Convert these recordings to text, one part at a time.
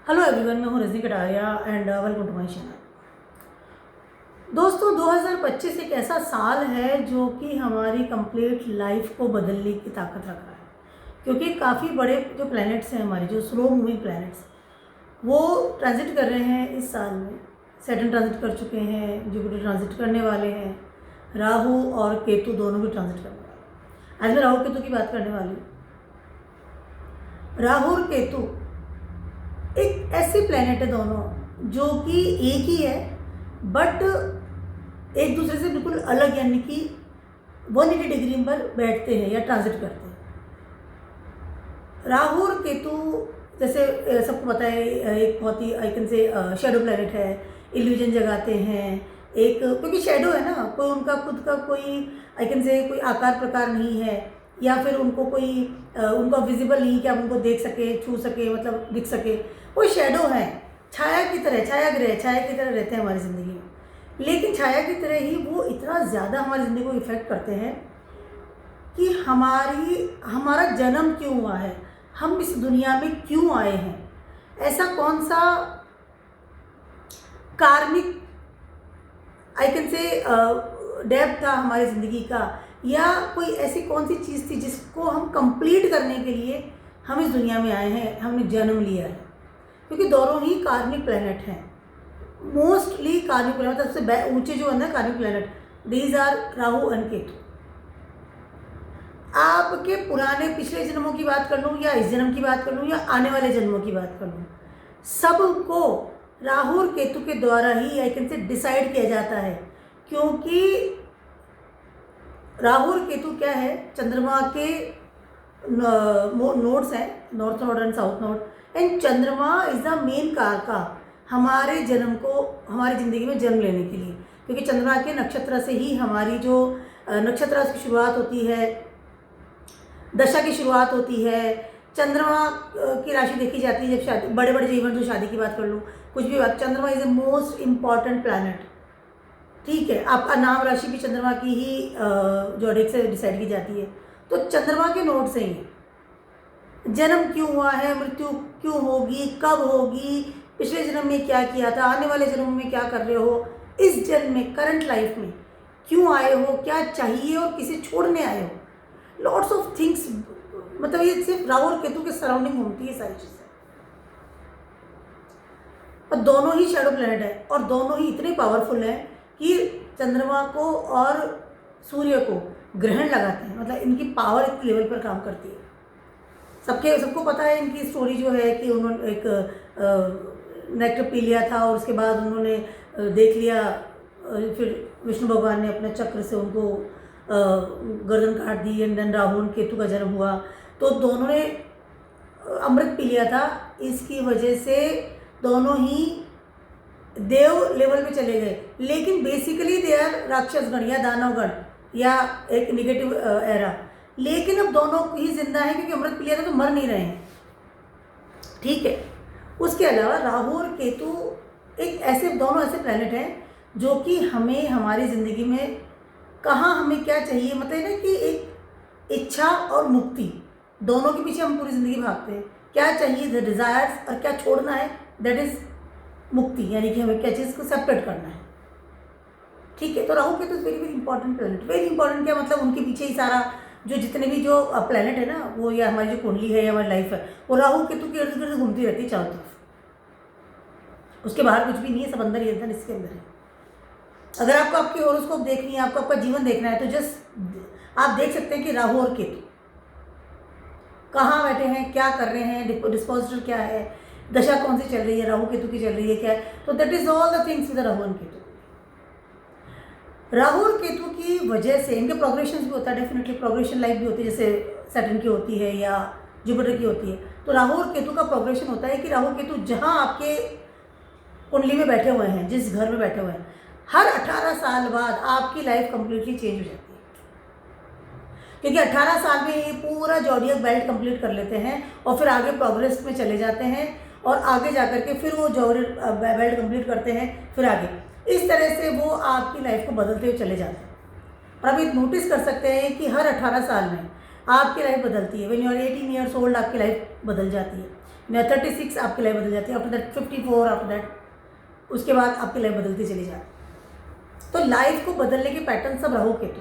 Hello everyone, मैं हूँ Rajni Kataria and welcome to my channel. दोस्तों, 2025 एक ऐसा साल है जो कि हमारी कंप्लीट लाइफ को बदलने की ताकत रख रहा है, क्योंकि काफ़ी बड़े जो प्लैनेट्स हैं हमारे, जो स्लो मूविंग प्लैनेट्स, वो ट्रांजिट कर रहे हैं इस साल में। सैटर्न ट्रांजिट कर चुके हैं, जुपिटर ट्रांजिट करने वाले हैं, राहु और केतु दोनों भी ट्रांजिट करने वाले हैं। आज मैं राहु केतु की बात करने वाली हूँ। राहु और केतु एक ऐसे प्लैनेट है दोनों जो कि एक ही है, बट एक दूसरे से बिल्कुल अलग, यानी कि 180 डिग्री पर बैठते हैं या ट्रांजिट करते हैं। राहु और केतु जैसे सबको पता है, एक बहुत ही आइकन से शेडो प्लैनेट है, इल्यूजन जगाते हैं। एक क्योंकि शेडो है ना, कोई उनका खुद का कोई आइकन से कोई आकार प्रकार नहीं है, या फिर उनको कोई उनको विजिबल नहीं कि आप उनको देख सके, छू सके, मतलब दिख सके। वो शेडो है, छाया की तरह, छाया ग्रह छाया की तरह रहते हैं हमारी ज़िंदगी में। लेकिन छाया की तरह ही वो इतना ज़्यादा हमारी ज़िंदगी को इफ़ेक्ट करते हैं कि हमारा जन्म क्यों हुआ है, हम इस दुनिया में क्यों आए हैं, ऐसा कौन सा कार्मिक आइकन से डेप्थ था हमारी ज़िंदगी का, या कोई ऐसी कौन सी चीज़ थी जिसको हम कंप्लीट करने के लिए हम इस दुनिया में आए हैं, हमने जन्म लिया है। क्योंकि दोनों ही कार्मिक प्लैनेट हैं, मोस्टली कार्मिक प्लैनेट, सबसे ऊंचे जो है ना karmic planet, these are Rahu and Ketu. आपके पुराने पिछले जन्मों की बात कर लूँ, या इस जन्म की बात कर लूँ, या आने वाले जन्मों की बात कर लूँ, सबको राहु और केतु के द्वारा ही आइकन से डिसाइड किया जाता है। क्योंकि राहु और केतु क्या है, चंद्रमा के नोड्स हैं, north node and south node, and चंद्रमा इज द मेन कारका हमारे जन्म को, हमारी ज़िंदगी में जन्म लेने के लिए। क्योंकि चंद्रमा के नक्षत्र से ही हमारी जो नक्षत्र की शुरुआत होती है, दशा की शुरुआत होती है। चंद्रमा की राशि देखी जाती है जब शादी, बड़े बड़े जीवन, जो शादी की बात कर लूँ, कुछ भी बात, चंद्रमा is a most important planet. ठीक है, आपका नाम राशि भी चंद्रमा की ही जोडिक से डिसाइड की जाती है। तो चंद्रमा के नोड से ही जन्म क्यों हुआ है, मृत्यु क्यों होगी, कब होगी, पिछले जन्म में क्या किया था, आने वाले जन्म में क्या कर रहे हो, इस जन्म में करंट लाइफ में क्यों आए हो, क्या चाहिए और किसे छोड़ने आए हो, लॉट्स ऑफ थिंग्स। मतलब ये सिर्फ राहु और केतु के सराउंडिंग घूमती है सारी चीज़ें। और दोनों ही शैडो प्लैनेट है, और दोनों ही इतने पावरफुल हैं कि चंद्रमा को और सूर्य को ग्रहण लगाते हैं। मतलब इनकी पावर इस लेवल पर काम करती है। सबको पता है इनकी स्टोरी जो है कि उन्होंने एक नेक्टर पी लिया था, और उसके बाद उन्होंने देख लिया, फिर विष्णु भगवान ने अपने चक्र से उनको गर्दन काट दी, एंड देन राहु और केतु का जन्म हुआ। तो दोनों ने अमृत पी लिया था, इसकी वजह से दोनों ही देव लेवल में चले गए। लेकिन बेसिकली दे आर राक्षसगण या दानवगण, या एक निगेटिव एरा। लेकिन अब दोनों ही जिंदा हैं, क्योंकि अमृत पी लिया था तो मर नहीं रहे हैं। ठीक है, उसके अलावा राहु और केतु एक ऐसे, दोनों ऐसे प्लैनेट हैं जो कि हमें हमारी ज़िंदगी में कहाँ हमें क्या चाहिए, मतलब ना कि एक इच्छा और मुक्ति, दोनों के पीछे हम पूरी ज़िंदगी भागते हैं। क्या चाहिए, द डिज़ायर्स, और क्या छोड़ना है, दैट इज़ मुक्ति, यानी कि हमें क्या चीज़ को सेपरेट करना है। ठीक है, तो Rahu Ketu is very very important planet. Very important क्या मतलब, उनके पीछे ही सारा जो जितने भी जो प्लैनेट है ना, वो, या हमारी जो कुंडली है या हमारी लाइफ है, वो राहु केतु के इर्द गिर्द घूमती रहती है चारों तरफ। उसके बाहर कुछ भी नहीं है, सब अंदर ही अंदर, इसके अंदर है। अगर आपको आपकी हॉरोस्कोप देखनी है, आपको आपका जीवन देखना है, तो जस्ट आप देख सकते हैं कि राहु और केतु कहाँ बैठे हैं, क्या कर रहे हैं, डिस्पोजिटर क्या है, दशा कौन सी चल रही है, राहु केतु की चल रही है क्या है। तो that is all the things with Rahu and Ketu. Rahu और केतु की वजह से इनके प्रोग्रेशन भी होता है, डेफिनेटली प्रोग्रेशन लाइफ भी होती है, जैसे सैटर्न की होती है या जुपिटर की होती है। तो राहु और केतु का प्रोग्रेशन होता है कि राहु केतु जहाँ आपके कुंडली में बैठे हुए हैं, जिस घर में बैठे हुए हैं, हर 18 साल बाद आपकी लाइफ कंप्लीटली चेंज हो जाती है। क्योंकि 18 साल में ये पूरा जॉडियक बेल्ट कंप्लीट कर लेते हैं, और फिर आगे प्रोग्रेस में चले जाते हैं, और आगे जाकर के फिर वो जॉडियक बेल्ट कंप्लीट करते हैं, फिर आगे इस तरह से वो आपकी लाइफ को बदलते हुए चले जाते हैं। और आप ये नोटिस कर सकते हैं कि हर 18 साल में आपकी लाइफ बदलती है। When you are 18 years old आपकी लाइफ बदल जाती है। 36 आपकी लाइफ बदल जाती है, आफ्टर दैट 54, आफ्टर दैट उसके बाद आपकी लाइफ बदलती चली जाती है। तो लाइफ को बदलने के पैटर्न सब राहु केतु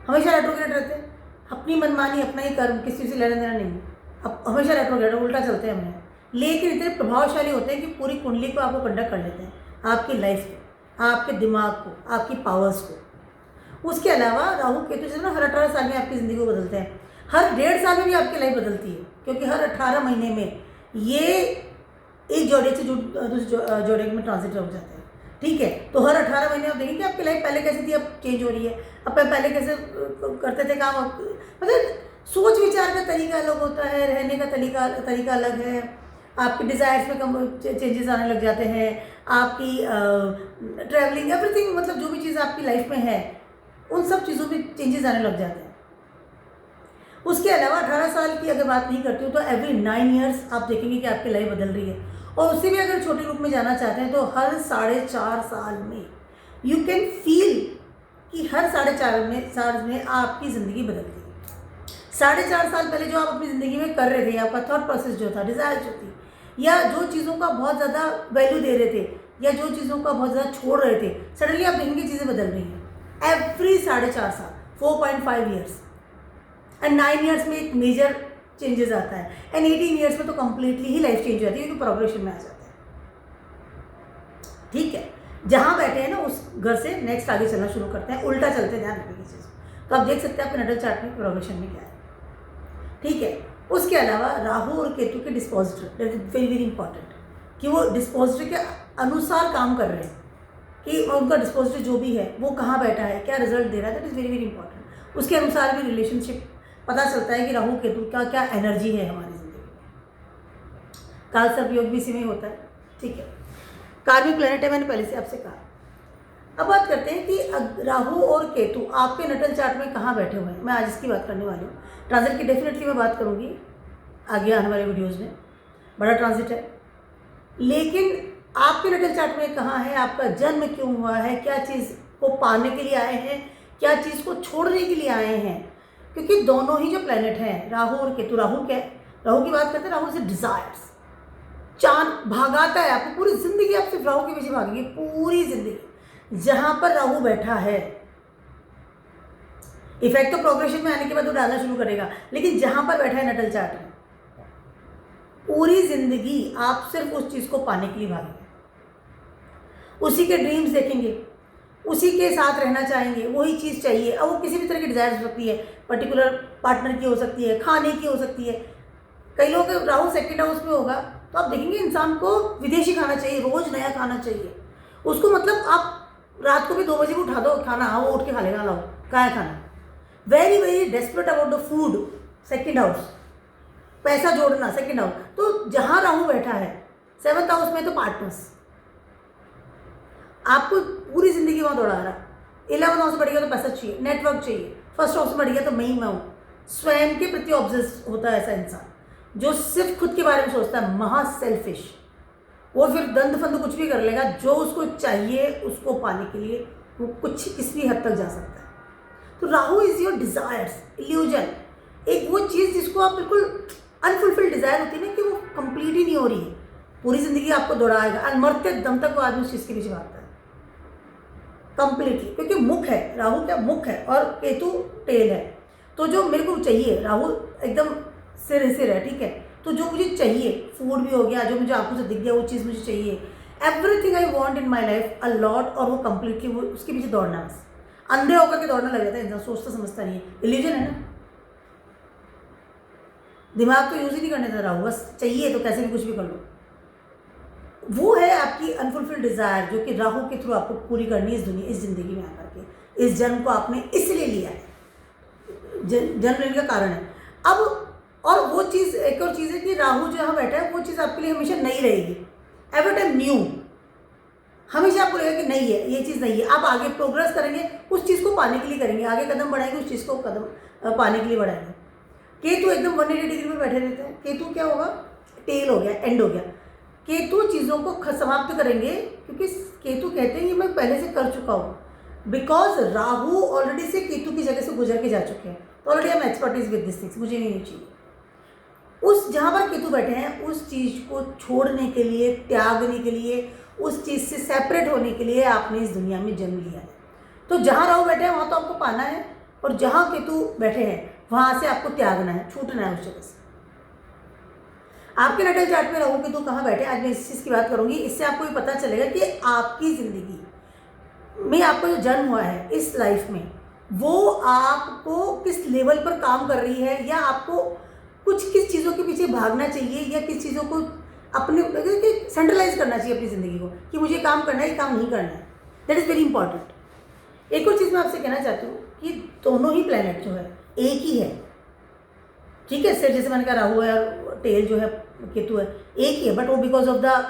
हमेशा रेट्रोग्रेड रहते हैं, अपनी मनमानी अपना ही कर्म, किसी से लेना देना नहीं, अब हमेशा रेट्रोग्रेड उल्टा चलते हैं हमने, लेकिन इतने प्रभावशाली होते हैं कि पूरी कुंडली को आपको कंडक्ट कर लेते हैं, आपकी लाइफ को, आपके दिमाग को, आपकी पावर्स को। उसके अलावा राहु केतु जो है ना हर 18 साल में आपकी ज़िंदगी को बदलते हैं, हर 1.5 साल में भी आपकी लाइफ बदलती है, क्योंकि हर 18 महीने में ये एक जोड़े से दूसरे जोड़े में ट्रांजिट हो जाते हैं, ठीक है। तो हर 18 महीने आप देखेंगे आपकी लाइफ पहले कैसी थी, अब चेंज हो रही है, अब पहले कैसे करते थे काम, मतलब सोच विचार का तरीका अलग होता है, रहने का तरीका अलग है, आपके डिज़ायर्स में कम चेंजेस आने लग जाते हैं, आपकी ट्रैवलिंग एवरीथिंग, मतलब जो भी चीज़ आपकी लाइफ में है उन सब चीज़ों में चेंजेस आने लग जाते हैं। उसके अलावा 18 साल की अगर बात नहीं करती हूँ तो एवरी 9 ईयर्स आप देखेंगे कि आपकी लाइफ बदल रही है, और उससे भी अगर छोटे रूप में जाना चाहते हैं तो हर 4.5 साल में यू कैन फील कि हर 4.5 साल में आपकी ज़िंदगी बदलती है। 4.5 साल पहले जो आप अपनी ज़िंदगी में कर रहे थे, आपका थॉट प्रोसेस जो था, डिज़ायर जो थी, या जो चीज़ों का बहुत ज़्यादा वैल्यू दे रहे थे, या जो चीज़ों का बहुत ज़्यादा छोड़ रहे थे, सडनली आप देखेंगे चीज़ें बदल रही हैं एवरी 4.5 साल, 4.5 ईयर्स, एंड 9 ईयर्स में एक मेजर चेंजेस आता है, एंड 18 ईयर्स में तो कंप्लीटली ही लाइफ चेंज हो जाती है, क्योंकि प्रोग्रेशन में आ जाता है, ठीक है। जहाँ बैठे हैं ना उस घर से नेक्स्ट आगे चलना शुरू करते हैं, उल्टा चलते हैं, ध्यान रखिए चीज़। तो आप देख सकते हैं आपके नडल चार्ट में प्रोग्रेशन में क्या है, ठीक है। उसके अलावा राहु और केतु के dispositor, that is very very important, कि वो डिस्पोजिटर के अनुसार काम कर रहे हैं, कि उनका डिस्पोजिटर जो भी है वो कहाँ बैठा है, क्या रिजल्ट दे रहा है, that is very very important. उसके अनुसार भी रिलेशनशिप पता चलता है कि राहु केतु का क्या एनर्जी है हमारी ज़िंदगी में। काल सर्प योग भी इसी में होता है, ठीक है। कार्मिक प्लैनेट है, मैंने पहले से आपसे कहा। अब बात करते हैं कि राहु और केतु आपके नटल चार्ट में कहाँ बैठे हुए हैं। मैं आज इसकी बात करने वाली हूँ। ट्रांजिट की डेफिनेटली मैं बात करूँगी आगे आने वाले वीडियोज़ में, बड़ा ट्रांजिट है, लेकिन आपके नटल चार्ट में कहाँ है, आपका जन्म क्यों हुआ है, क्या चीज़ को पाने के लिए आए हैं, क्या चीज़ को छोड़ने के लिए आए हैं, क्योंकि दोनों ही जो प्लैनेट हैं राहु और केतु, राहु क्या है, राहु की बात करते हैं, राहु से डिज़ायर्स, चांद भगाता है आपको, पूरी ज़िंदगी आप सिर्फ राहु के पीछे भागेंगे, पूरी ज़िंदगी। जहाँ पर राहु बैठा है, इफेक्ट तो प्रोग्रेशन में आने के बाद वो डालना शुरू करेगा, लेकिन जहाँ पर बैठा है नटल चार्ट में, पूरी ज़िंदगी आप सिर्फ उस चीज़ को पाने के लिए भागेंगे, उसी के ड्रीम्स देखेंगे, उसी के साथ रहना चाहेंगे, वही चीज़ चाहिए। अब वो किसी भी तरह की डिज़ायर हो सकती है, पर्टिकुलर पार्टनर की हो सकती है, खाने की हो सकती है। कई लोग राहु सेकंड हाउस में होगा तो आप देखेंगे इंसान को विदेशी खाना चाहिए, रोज़ नया खाना चाहिए उसको, मतलब आप रात को भी 2 बजे भी उठा दो खाना, हाँ वो उठ के खा लेगा, लाओ क्या है खाना। Very very desperate about the food, second house, पैसा जोड़ना सेकेंड हाउस। तो जहाँ राहु बैठा है 7th हाउस में, तो पार्टनर्स आपको पूरी ज़िंदगी वहाँ दौड़ा रहा। 11th हाउस बढ़ गया तो पैसा चाहिए, नेटवर्क चाहिए। 1st हाउस बढ़ गया तो मैं हूँ, स्वयं के प्रति ऑब्सेस होता है ऐसा इंसान जो सिर्फ खुद के बारे में सोचता है, महा सेल्फिश। वो फिर दंड फंद कुछ भी कर लेगा, जो उसको चाहिए उसको पाने के लिए वो कुछ किसी हद तक जा सकता है। तो Rahu is your desires, illusion, एक वो चीज़ जिसको आप बिल्कुल अनफुलफिल्ड डिज़ायर होती है ना, कि वो कंप्लीट ही नहीं हो रही है, पूरी ज़िंदगी आपको दौड़ाएगा, और मरते दम तक वो आदमी उस चीज़ के पीछे भागता है कंप्लीटली, क्योंकि मुख है, राहु क्या मुख है और केतु टेल है। तो जो मेरे को चाहिए, राहु एकदम सिर है, ठीक है। तो जो मुझे चाहिए, फूड भी हो गया, जो मुझे आंखों से दिख गया वो चीज़ मुझे चाहिए, everything I want in my life a lot, और वो कंप्लीटली वो उसके पीछे दौड़ना है, बस अंधे होकर के दौड़ने लग जाता है इंसान, सोचता समझता नहीं है, इल्यूजन है ना, दिमाग तो यूज़ ही नहीं करने दे राहु, बस चाहिए तो कैसे भी कुछ भी कर लो। वो है आपकी अनफुलफिल्ड डिज़ायर, जो कि राहु के थ्रू आपको पूरी करनी है इस दुनिया, इस ज़िंदगी में आकर के। इस जन्म को आपने इसलिए लिया है, जन्म लेने का कारण है। अब और वो चीज़, एक और चीज़ है कि राहु जो यहाँ बैठा है वो चीज़ आपके लिए हमेशा नई रहेगी, एवरी टाइम न्यू, हमेशा आपको लगेगा कि नहीं है, ये चीज़ नहीं है। आप आगे प्रोग्रेस करेंगे, उस चीज़ को पाने के लिए करेंगे, आगे कदम बढ़ाएंगे, उस चीज़ को कदम पाने के लिए बढ़ाएंगे। केतु एकदम 180 डिग्री में बैठे रहते हैं, केतु क्या होगा, टेल हो गया, एंड हो गया। केतु चीज़ों को समाप्त करेंगे, क्योंकि केतु कहते हैं कि मैं पहले से कर चुका हूँ, बिकॉज राहु ऑलरेडी से केतु की जगह से गुजर के जा चुके हैं, तो already I am expertise with this things, मुझे नहीं चाहिए। उस जहाँ पर केतु बैठे हैं उस चीज़ को छोड़ने के लिए, त्यागने के लिए, उस चीज़ से सेपरेट होने के लिए आपने इस दुनिया में जन्म लिया है। तो जहाँ राहु बैठे हैं वहाँ तो आपको पाना है, और जहाँ केतु बैठे हैं वहाँ से आपको त्यागना है, छूटना है उस जगह से। आपके नटल चार्ट में राहु केतु कहाँ बैठे, आज मैं इस चीज़ की बात करूँगी। इससे आपको ये पता चलेगा कि आपकी ज़िंदगी में आपको जो जन्म हुआ है इस लाइफ में, वो आपको किस लेवल पर काम कर रही है, या आपको किस चीज़ों के पीछे भागना चाहिए, या किस चीज़ों को अपने सेंट्रलाइज करना चाहिए अपनी ज़िंदगी को, कि मुझे काम करना है, ये काम नहीं करना है। That is very important. एक और चीज़ मैं आपसे कहना चाहती हूँ कि दोनों ही प्लैनेट जो है एक ही है, ठीक है। सिर जैसे मैंने कहा राहु है, टेल जो है केतु है, एक ही है, बट वो बिकॉज ऑफ द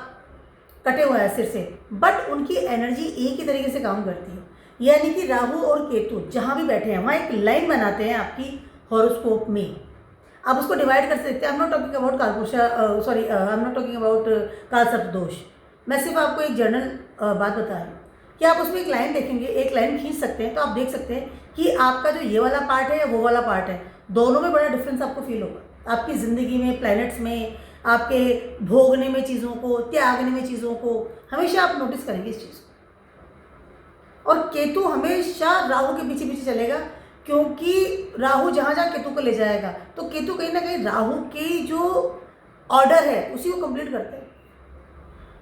कटे हुआ है सिर से, बट उनकी एनर्जी एक ही तरीके से काम करती है। यानी कि राहु और केतु जहाँ भी बैठे हैं वहाँ एक लाइन बनाते हैं आपकी हॉरोस्कोप में। आप उसको डिवाइड कर सकते हैं। I am not talking about कालपुरुषा, sorry, I am not talking about कालसर्प दोष। मैं सिर्फ आपको एक जनरल बात बता रही हूँ कि आप उसमें एक लाइन देखेंगे, एक लाइन खींच सकते हैं, तो आप देख सकते हैं कि आपका जो ये वाला पार्ट है या वो वाला पार्ट है, दोनों में बड़ा डिफरेंस आपको फील होगा आपकी ज़िंदगी में, प्लैनेट्स में, आपके भोगने में चीज़ों को, त्यागने में चीज़ों को, हमेशा आप नोटिस करेंगे इस चीज़ को। और केतु हमेशा राहु के पीछे पीछे चलेगा, क्योंकि राहु जहाँ जहाँ केतु को ले जाएगा, तो केतु कहीं ना कहीं राहु की जो ऑर्डर है उसी को कंप्लीट करते हैं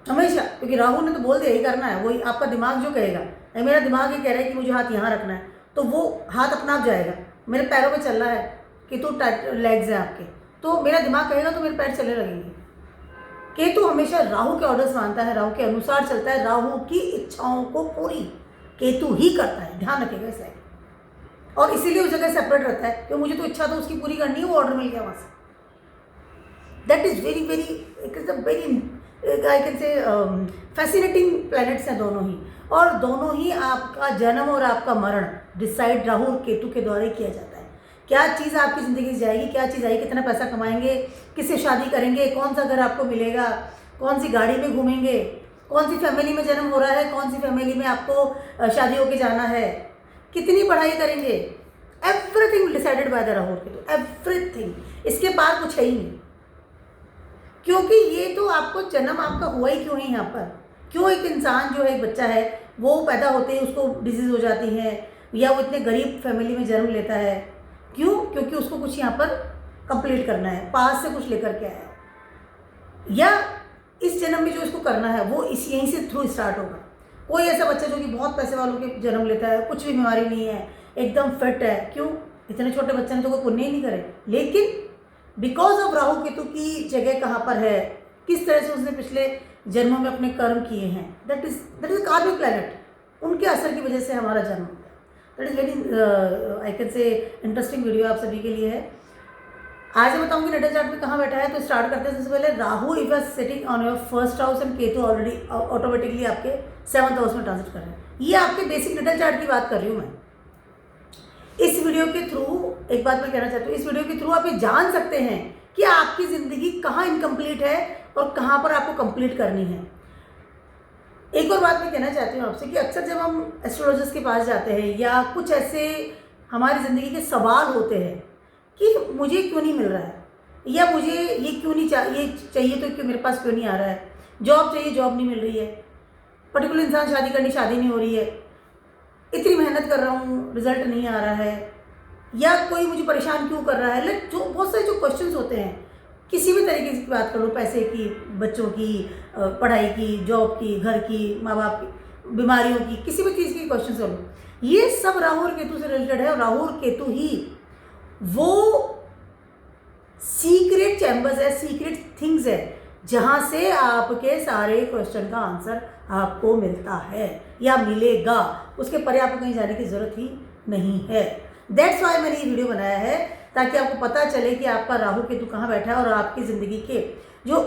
हमेशा, क्योंकि राहु ने तो बोल दिया ही करना है, वही आपका दिमाग जो कहेगा। मेरा दिमाग ये कह रहा है कि मुझे हाथ यहाँ रखना है, तो वो हाथ अपना आप जाएगा। मेरे पैरों में चलना है, केतु लेग्स हैं आपके, तो मेरा दिमाग कहेगा तो मेरे पैर चलने लगेंगे। केतु हमेशा राहु के ऑर्डर्स मानता है, राहु के अनुसार चलता है, राहु की इच्छाओं को पूरी केतु ही करता है, ध्यान रखिएगा इसे। और इसीलिए उस जगह सेपरेट रहता है कि मुझे तो इच्छा तो उसकी पूरी करनी है, वो ऑर्डर मिल गया वहाँ से। That is very very, it is a very, I can say fascinating planets हैं दोनों ही। और दोनों ही आपका जन्म और आपका मरण डिसाइड राहु और केतु के द्वारा किया जाता है। क्या चीज़ आपकी ज़िंदगी से जाएगी, क्या चीज़ आएगी, कितना पैसा कमाएंगे, किससे शादी करेंगे, कौन सा घर आपको मिलेगा, कौन सी गाड़ी में घूमेंगे, कौन सी फैमिली में जन्म हो रहा है, कौन सी फैमिली में आपको शादी होके जाना है, कितनी पढ़ाई करेंगे, everything decided by the Rahu और केतु, एवरीथिंग। इसके पार कुछ है ही नहीं, क्योंकि ये तो आपको जन्म आपका हुआ ही क्यों है यहाँ पर। क्यों एक इंसान जो है, एक बच्चा है, वो पैदा होते ही उसको डिजीज़ हो जाती है, या वो इतने गरीब फैमिली में जन्म लेता है, क्यों? क्योंकि उसको कुछ यहाँ पर कंप्लीट करना है, पास से कुछ लेकर के आया, या इस जन्म में जो इसको करना है वो यहीं से थ्रू स्टार्ट होगा। कोई ऐसा बच्चा जो कि बहुत पैसे वालों के जन्म लेता है, कुछ भी बीमारी नहीं है, एकदम फिट है, क्यों? इतने छोटे बच्चे ने तो कोई पुण्य ही नहीं करे, लेकिन बिकॉज ऑफ राहु केतु की जगह कहाँ पर है, किस तरह से उसने पिछले जन्मों में अपने कर्म किए हैं, दैट इज कार्मिक प्लैनेट, उनके असर की वजह से हमारा जन्म होता है। That is very I can say interesting video आप सभी के लिए है। आज मैं बताऊंगी नटल चार्ट में कहाँ बैठा है। तो स्टार्ट करते हैं। सबसे पहले Rahu if is sitting on your first house and Ketu already automatically आपके 7th हाउस में ट्रांजिट कर रहे हैं। ये आपके बेसिक नटल चार्ट की बात कर रही हूँ मैं। इस वीडियो के थ्रू एक बात मैं कहना चाहती हूँ, इस वीडियो के थ्रू आप ये जान सकते हैं कि आपकी ज़िंदगी कहाँ इनकम्प्लीट है और कहाँ पर आपको कंप्लीट करनी है। एक और बात मैं कहना चाहती हूँ आपसे कि अक्सर जब हम एस्ट्रोलॉजर्स के पास जाते हैं या कुछ ऐसे हमारी ज़िंदगी के सवाल होते हैं कि मुझे क्यों नहीं मिल रहा है, या मुझे ये क्यों नहीं चाहिए तो क्यों मेरे पास क्यों नहीं आ रहा है, जॉब चाहिए जॉब नहीं मिल रही है, पर्टिकुलर इंसान शादी करनी शादी नहीं हो रही है, इतनी मेहनत कर रहा हूँ रिजल्ट नहीं आ रहा है, या कोई मुझे परेशान क्यों कर रहा है। लाइक जो बहुत सारे जो क्वेश्चंस होते हैं, किसी भी तरीके की बात कर लो, पैसे की, बच्चों की पढ़ाई की, जॉब की, घर की, माँ बाप की, बीमारियों की, किसी भी चीज़ की क्वेश्चन कर लो, ये सब राहु और केतु से रिलेटेड है। और राहु और केतु ही वो सीक्रेट चैम्बर्स है, सीक्रेट थिंग्स है, जहाँ से आपके सारे क्वेश्चन का आंसर आपको मिलता है या मिलेगा। उसके परे आपको कहीं जाने की ज़रूरत ही नहीं है। दैट्स वाई मैंने ये वीडियो बनाया है, ताकि आपको पता चले कि आपका राहु केतु कहाँ बैठा है और आपकी ज़िंदगी के जो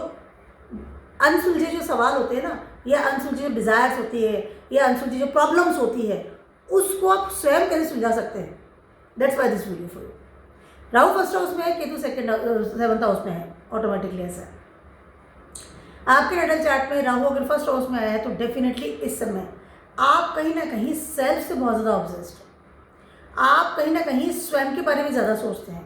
अनसुलझे जो सवाल होते हैं ना, या अनसुलझी जो डिज़ायर्स होती है, या अनसुलझी जो प्रॉब्लम्स होती है, उसको आप स्वयं कैसे सुलझा सकते हैं। That's why this video for you. Rahu first house में है, केतु 7th हाउस में है, ऑटोमेटिकली ऐसा है। आपके नटल चार्ट में राहु अगर फर्स्ट हाउस में आया है तो डेफिनेटली इस समय आप कहीं ना कहीं सेल्फ से बहुत ज़्यादा ऑब्सेस्ड हैं। आप कहीं ना कहीं स्वयं के बारे में ज़्यादा सोचते हैं।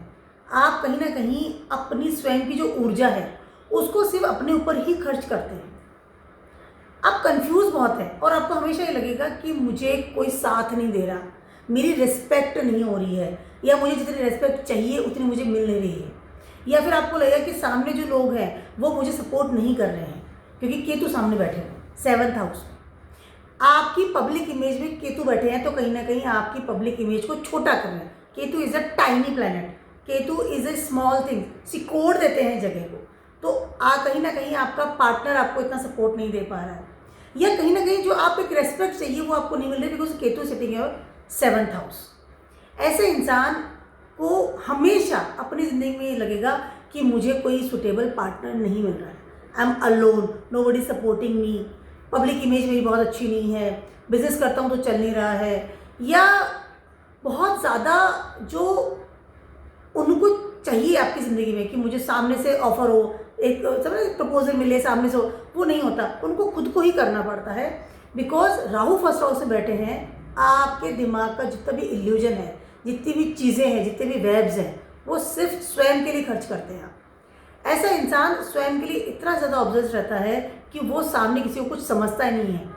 आप कहीं ना कहीं अपनी स्वयं की जो ऊर्जा है उसको सिर्फ अपने ऊपर ही खर्च करते हैं। आप कंफ्यूज बहुत हैं और आपको हमेशा ये लगेगा कि मुझे कोई साथ नहीं दे रहा, मेरी रिस्पेक्ट नहीं हो रही है, या मुझे जितनी रिस्पेक्ट चाहिए उतनी मुझे मिल नहीं रही है, या फिर आपको लगेगा कि सामने जो लोग हैं वो मुझे सपोर्ट नहीं कर रहे हैं क्योंकि केतु सामने बैठे हैं 7th हाउस में। आपकी पब्लिक इमेज में केतु बैठे हैं तो कहीं ना कहीं आपकी पब्लिक इमेज को छोटा कर रहे हैं। Ketu is a tiny planet, Ketu is a small thing, सिकोड़ देते हैं जगह को। तो कहीं ना कहीं आपका पार्टनर आपको इतना सपोर्ट नहीं दे पा रहा है, या कहीं ना कहीं जो आप एक रेस्पेक्ट चाहिए वो आपको नहीं मिल रही, बिकॉज केतु सिटिंग है 7th हाउस। ऐसे इंसान को हमेशा अपनी ज़िंदगी में ये लगेगा कि मुझे कोई सुटेबल पार्टनर नहीं मिल रहा है, I am alone, nobody supporting me, public image मेरी बहुत अच्छी नहीं है, बिजनेस करता हूँ तो चल नहीं रहा है, या बहुत ज़्यादा जो उनको चाहिए आपकी ज़िंदगी में कि मुझे सामने से ऑफर हो, एक प्रपोजल मिले सामने से हो, वो नहीं होता, उनको खुद को ही करना पड़ता है। बिकॉज राहु फर्स्ट हाउस से बैठे हैं, आपके दिमाग का जितना भी इल्यूजन है, जितनी भी चीज़ें हैं, जितने भी वेब्स हैं, वो सिर्फ स्वयं के लिए खर्च करते हैं। ऐसा इंसान स्वयं के लिए इतना ज़्यादा ऑब्सेस्ड रहता है कि वो सामने किसी को कुछ समझता ही नहीं है।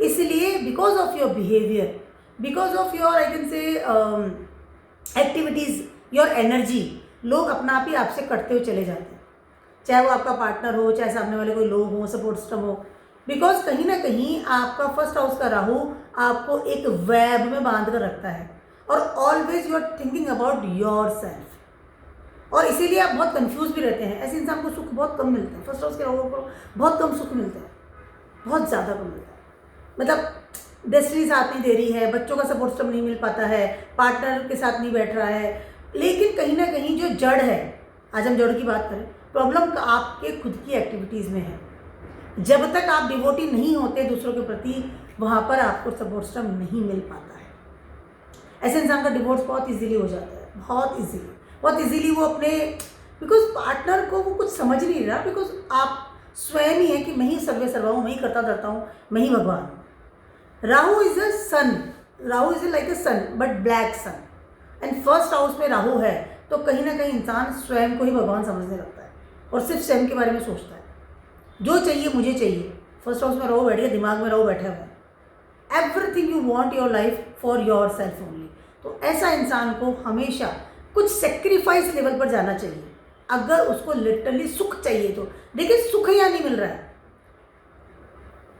इसलिए because of your behaviour, because of your I can say activities, your energy, लोग अपना आप ही आपसे कटते हुए चले जाते हैं, चाहे वो आपका पार्टनर हो, चाहे सामने वाले कोई लोग हो, सपोर्ट सिस्टम हो। बिकॉज कहीं ना कहीं आपका फर्स्ट हाउस का राहु आपको एक वेब में बांध कर रखता है और always you are thinking about your self, और इसीलिए आप बहुत कंफ्यूज भी रहते हैं। ऐसे इंसान को सुख बहुत कम मिलता है, फर्स्ट हाउस के राहु को बहुत कम सुख मिलता है, बहुत ज़्यादा कम मिलता है। मतलब डेस्टिनी साथ नहीं दे रही है, बच्चों का सपोर्ट सिस्टम नहीं मिल पाता है, पार्टनर के साथ नहीं बैठ रहा है, लेकिन कहीं ना कहीं जो जड़ है, आज हम जड़ की बात करें, प्रॉब्लम आपके खुद की एक्टिविटीज़ में है। जब तक आप डिवोटी नहीं होते दूसरों के प्रति, वहाँ पर आपको सपोर्ट सिस्टम नहीं मिल पाता है। ऐसे इंसान का डिवोर्स बहुत इजीली हो जाता है, बहुत इजीली वो अपने, बिकॉज पार्टनर को वो कुछ समझ नहीं रहा, बिकॉज आप स्वयं ही है कि मैं ही सर्वे सर्वा हूँ, मैं ही करता धरता हूँ, मैं ही भगवान हूँ। Rahu is a sun, Rahu is like a sun but black sun, and first house में राहु है तो कहीं ना कहीं इंसान स्वयं को ही भगवान समझने लगता है और सिर्फ स्वयं के बारे में सोचता है, जो चाहिए मुझे चाहिए। फर्स्ट हाउस में राहु बैठ गया, दिमाग में राहु बैठा हुआ है, everything you want your life for your self only. तो ऐसा इंसान को हमेशा कुछ सेक्रीफाइस लेवल पर जाना चाहिए अगर उसको लिटरली सुख चाहिए तो। देखिए सुख यहाँ नहीं मिल रहा है,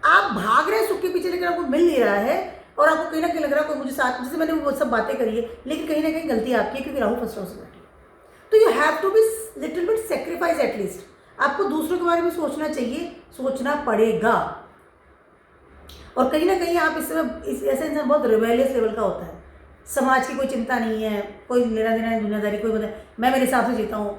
आप भाग रहे हैं सुख के पीछे, लेकिन आपको मिल नहीं रहा है और आपको कहीं ना कहीं लग रहा है कोई मुझे साथ, जैसे मैंने वो सब बातें करी है, लेकिन कहीं ना कहीं गलती आपकी है क्योंकि राहु फर्स्ट हाउस में बैठी है। तो you have to be little bit sacrifice, at least आपको दूसरों के बारे में सोचना चाहिए, सोचना पड़ेगा। और कहीं ना कहीं आप इस समय ऐसा इंसान बहुत रिबेलियस लेवल का होता है, समाज की कोई चिंता नहीं है, कोई लेना देना है, दुनियादारी कोई बता, मैं मेरे हिसाब से जीता हूँ,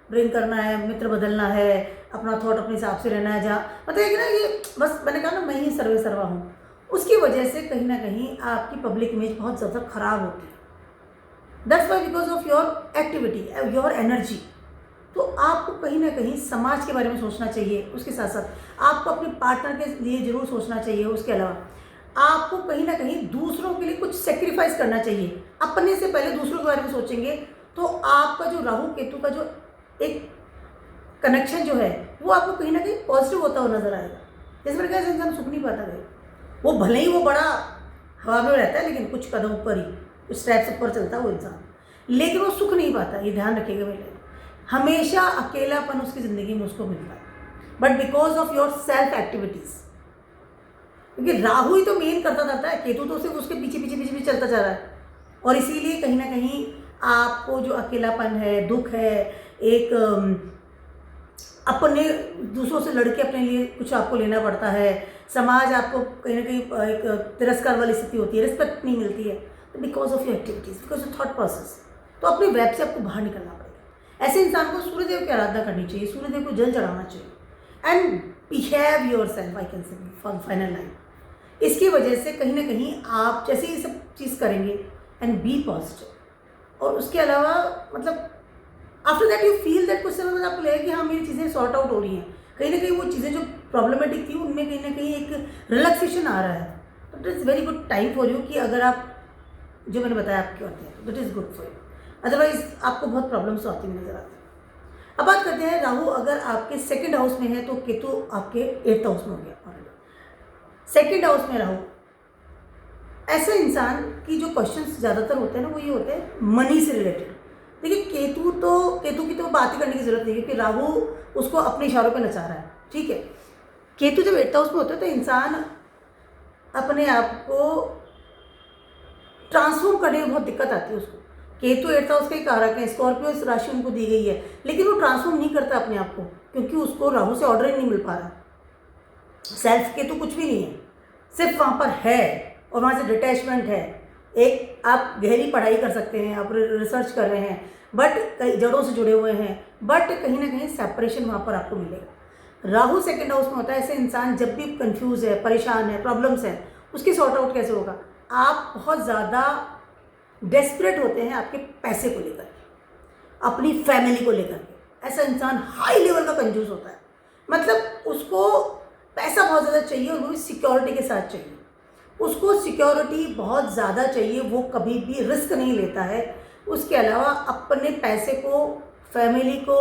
ड्रिंक करना है, मित्र बदलना है, अपना थॉट अपने हिसाब से रहना है, जहाँ मतलब है कि ना ये बस मैंने कहा ना मैं ही सर्वे सर्वा हूँ, उसकी वजह से कहीं ना कहीं आपकी पब्लिक इमेज बहुत ज़्यादा खराब होती है। That's why because of your activity, your energy. तो आपको कहीं ना कहीं समाज के बारे में सोचना चाहिए, उसके साथ साथ आपको अपने पार्टनर के लिए ज़रूर सोचना चाहिए। उसके अलावा आपको कहीं ना कहीं दूसरों के लिए कुछ सेक्रीफाइस करना चाहिए, अपने से पहले दूसरों के बारे में सोचेंगे तो आपका जो राहु केतु का जो एक कनेक्शन जो है वो आपको कहीं ना कहीं पॉजिटिव होता हुआ नजर आएगा। जैसे मैंने कहा इंसान सुख नहीं पाता है, वो भले ही वो बड़ा हवा में रहता है लेकिन कुछ कदम ऊपर ही, कुछ स्टेप्स ऊपर चलता है वो इंसान, लेकिन वो सुख नहीं पाता। ये ध्यान रखिएगा मेरे, हमेशा अकेलापन उसकी ज़िंदगी में उसको मिलता है, but because of your self activities. क्योंकि राहु ही तो मेन करता रहता है, केतु तो सिर्फ उसके पीछे पीछे पीछे पीछे चलता जा रहा है। और इसीलिए कहीं ना कहीं आपको जो अकेलापन है, दुख है, एक अपने दूसरों से लड़के अपने लिए कुछ आपको लेना पड़ता है, समाज आपको कहीं ना कहीं एक तिरस्कार वाली स्थिति होती है, रिस्पेक्ट नहीं मिलती है, तो because of your activities, because of thought process. तो अपने वेब से आपको बाहर निकलना पड़ेगा। ऐसे इंसान को सूर्यदेव की आराधना करनी चाहिए, सूर्यदेव को जल चढ़ाना चाहिए, and behave your self, I can say final line. इसकी वजह से कहीं ना कहीं आप जैसे ये सब चीज़ करेंगे एंड बी पॉजिटिव। और उसके अलावा मतलब after that you feel that कुछ समय बाद आपको लगेगा कि हाँ मेरी चीज़ें सॉर्ट आउट हो रही हैं, कहीं ना कहीं वो चीज़ें जो प्रॉब्लमेटिक थी उनमें कहीं ना कहीं एक रिलैक्सेशन आ रहा है। तो it is very good time for you कि अगर आप जो मैंने बताया आपके होते हैं तो it is good for you. Otherwise आपको बहुत प्रॉब्लम्स आती हुई नजर आती है। अब बात करते हैं राहु अगर आपके सेकंड हाउस में है तो केतु आपके 8th हाउस में हो गया। सेकंड हाउस में राहु, ऐसे इंसान की जो क्वेश्चंस ज़्यादातर होते हैं ना वो ये होते हैं मनी से रिलेटेड। देखिए केतु की तो बात ही करने की जरूरत नहीं, क्योंकि राहु उसको अपने इशारों पे नचा रहा है, ठीक है। केतु जब 8th हाउस में होता है तो इंसान अपने आप को ट्रांसफॉर्म करने में बहुत दिक्कत आती है उसको। केतु 8th हाउस का ही कारक है, स्कॉर्पियो इस राशि उनको दी गई है, लेकिन वो ट्रांसफॉर्म नहीं करता अपने आप को, क्योंकि उसको राहु से ऑर्डर ही नहीं मिल पा रहा। सेल्फ केतु कुछ भी नहीं है, सिर्फ वहाँ पर है और वहाँ से डिटैचमेंट है। एक आप गहरी पढ़ाई कर सकते हैं, आप रिसर्च कर रहे हैं, बट कई जड़ों से जुड़े हुए हैं, बट कहीं ना कहीं सेपरेशन वहाँ पर आपको मिलेगा। राहु सेकंड हाउस में होता है, ऐसे इंसान जब भी कंफ्यूज है, परेशान है, प्रॉब्लम्स है, उसकी सॉर्ट आउट कैसे होगा? आप बहुत ज़्यादा डेस्परेट होते हैं आपके पैसे को लेकर, अपनी फैमिली को लेकर के। ऐसा इंसान हाई लेवल का कंजूस होता है, मतलब उसको पैसा बहुत ज़्यादा चाहिए और वो भी सिक्योरिटी के साथ चाहिए। उसको सिक्योरिटी बहुत ज़्यादा चाहिए, वो कभी भी रिस्क नहीं लेता है। उसके अलावा अपने पैसे को, फैमिली को,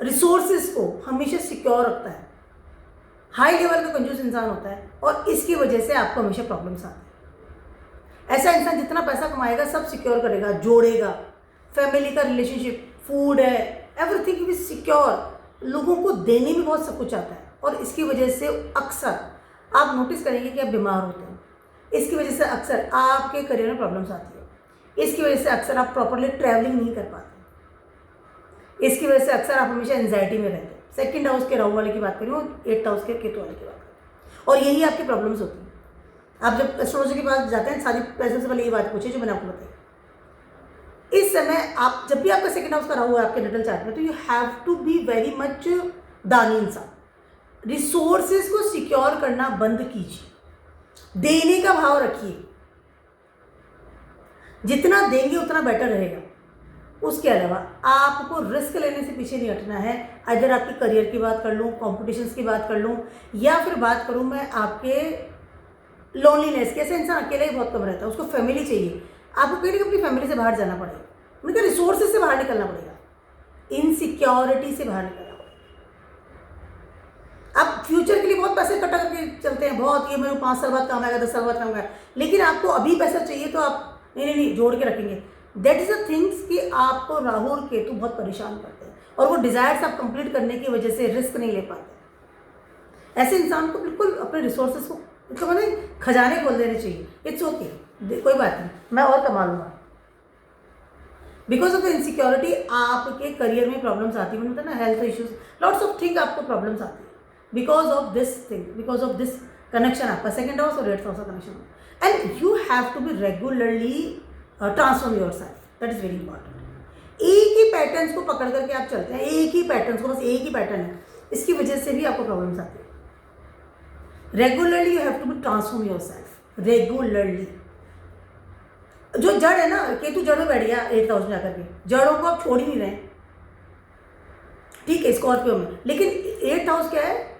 रिसोर्सेज को हमेशा सिक्योर रखता है। हाई लेवल का कंजूस इंसान होता है और इसकी वजह से आपको हमेशा प्रॉब्लम्स आती है। ऐसा इंसान जितना पैसा कमाएगा सब सिक्योर करेगा, जोड़ेगा, फैमिली का रिलेशनशिप, फूड है, एवरीथिंग भी सिक्योर, लोगों को देने में बहुत सब कुछ आता है। और इसकी वजह से अक्सर आप नोटिस करेंगे कि आप बीमार होते हैं। इसकी वजह से अक्सर आपके करियर में प्रॉब्लम्स आती है। इसकी वजह से अक्सर आप प्रॉपरली ट्रैवलिंग नहीं कर पाते। इसकी वजह से अक्सर आप हमेशा एंजाइटी में रहते हैं। सेकंड हाउस के राहु वाले की बात करें और 8th हाउस के केतु वाले की बात करें, और यही आपकी प्रॉब्लम्स होती हैं। आप जब एस्ट्रोलॉजी के पास जाते हैं, सारी पैसे से पहले ये बात पूछे जो मैंने आपको बताई। इस समय आप जब भी आपका सेकंड हाउस का राहु है आपके नेटल चार्ट में, तो you have to be very much दानी इंसान। रिसोर्सेज को सिक्योर करना बंद कीजिए, देने का भाव रखिए, जितना देंगे उतना बेटर रहेगा। उसके अलावा आपको रिस्क लेने से पीछे नहीं हटना है। अगर आपके करियर की बात कर लूँ, कॉम्पिटिशन्स की बात कर लूँ, या फिर बात करूँ मैं आपके लोनलीनेस की। ऐसे इंसान अकेला ही बहुत कम रहता है, उसको फैमिली चाहिए। आपको कहीं ना कहीं अपनी फैमिली से बाहर जाना पड़ेगा, उनके रिसोर्सेज से बाहर निकलना पड़ेगा, इनसिक्योरिटी से बाहर निकलना पड़ेगा। आप फ्यूचर के लिए बहुत पैसे इकट्ठा करके चलते हैं, बहुत ये मेरे 5 साल बाद काम आएगा, 10 साल बाद काम आएगा, लेकिन आपको अभी पैसा चाहिए तो आप नहीं जोड़ के रखेंगे। दैट इज़ द थिंग्स कि आपको राहु और केतु बहुत परेशान करते हैं, और वो डिज़ायर्स आप कंप्लीट करने की वजह से रिस्क नहीं ले पाते। ऐसे इंसान को बिल्कुल अपने रिसोर्सेज को मतलब मैंने खजाने खोल देने चाहिए। इट्स ओके, कोई बात नहीं, मैं और कमा लूँगा। बिकॉज ऑफ द इनसिक्योरिटी आपके करियर में प्रॉब्लम्स आती है, मतलब ना health issues, lots of thing आपको प्रॉब्लम्स आती है because of this thing, because of this connection आपका सेकंड हाउस और 8th हाउस का connection. And you have to be regularly transform your self, that is very important. एक ही patterns को पकड़ करके आप चलते हैं, एक ही पैटर्न्स को, बस एक ही पैटर्न है, इसकी वजह से भी आपको प्रॉब्लम्स आती है। Regularly you have to be transform your self, regularly. जो जड़ है ना, केतु जड़ में बैठ गया 8th हाउस में आकर के, जड़ों को आप छोड़ ही नहीं रहे, ठीक है, स्कॉर्पियो में। लेकिन 8th हाउस क्या है?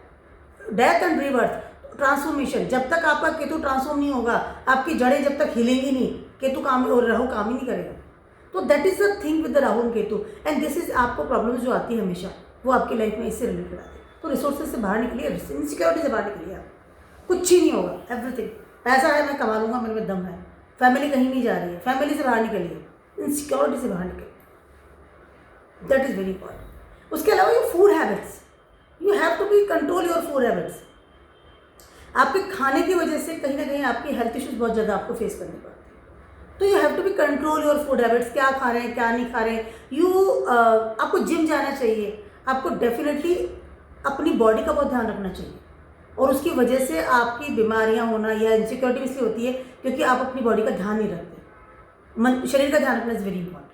Death and rebirth, transformation. जब तक आपका केतु ट्रांसफॉर्म नहीं होगा, आपकी जड़ें जब तक हिलेंगी नहीं, केतु काम और राहु काम ही नहीं करेगा। तो that is the thing with the Rahu and Ketu, and this is आपको प्रॉब्लम्स जो आती है हमेशा, वो आपकी लाइफ में इससे रिलेटेड आती है। तो रिसोर्सेज से बाहर निकलिए, इनसिक्योरिटी से बाहर निकलिए। आप कुछ ही नहीं होगा, एवरीथिंग। पैसा है, मैं कमा लूँगा, मेरे में दम है, फैमिली कहीं नहीं जा रही है, फैमिली से बाहर निकलिए, इनसिक्योरिटी से बाहर निकलिए, दैट इज वेरी इंपॉर्टेंट। उसके अलावा ये food habits, you have to be control your food habits. आपके खाने की वजह से कहीं ना कहीं आपकी हेल्थ इश्यूज बहुत ज़्यादा आपको फेस करनी पड़ती है। तो you have to be control your food habits, क्या खा रहे हैं, क्या नहीं खा रहे हैं। आपको जिम जाना चाहिए, आपको डेफिनेटली अपनी बॉडी का बहुत ध्यान रखना चाहिए, और उसकी वजह से आपकी बीमारियां होना या इनसिक्योरिटी इसलिए होती है क्योंकि आप अपनी बॉडी का ध्यान नहीं रखते। शरीर का ध्यान रखना इज़ वेरी इंपॉर्टेंट,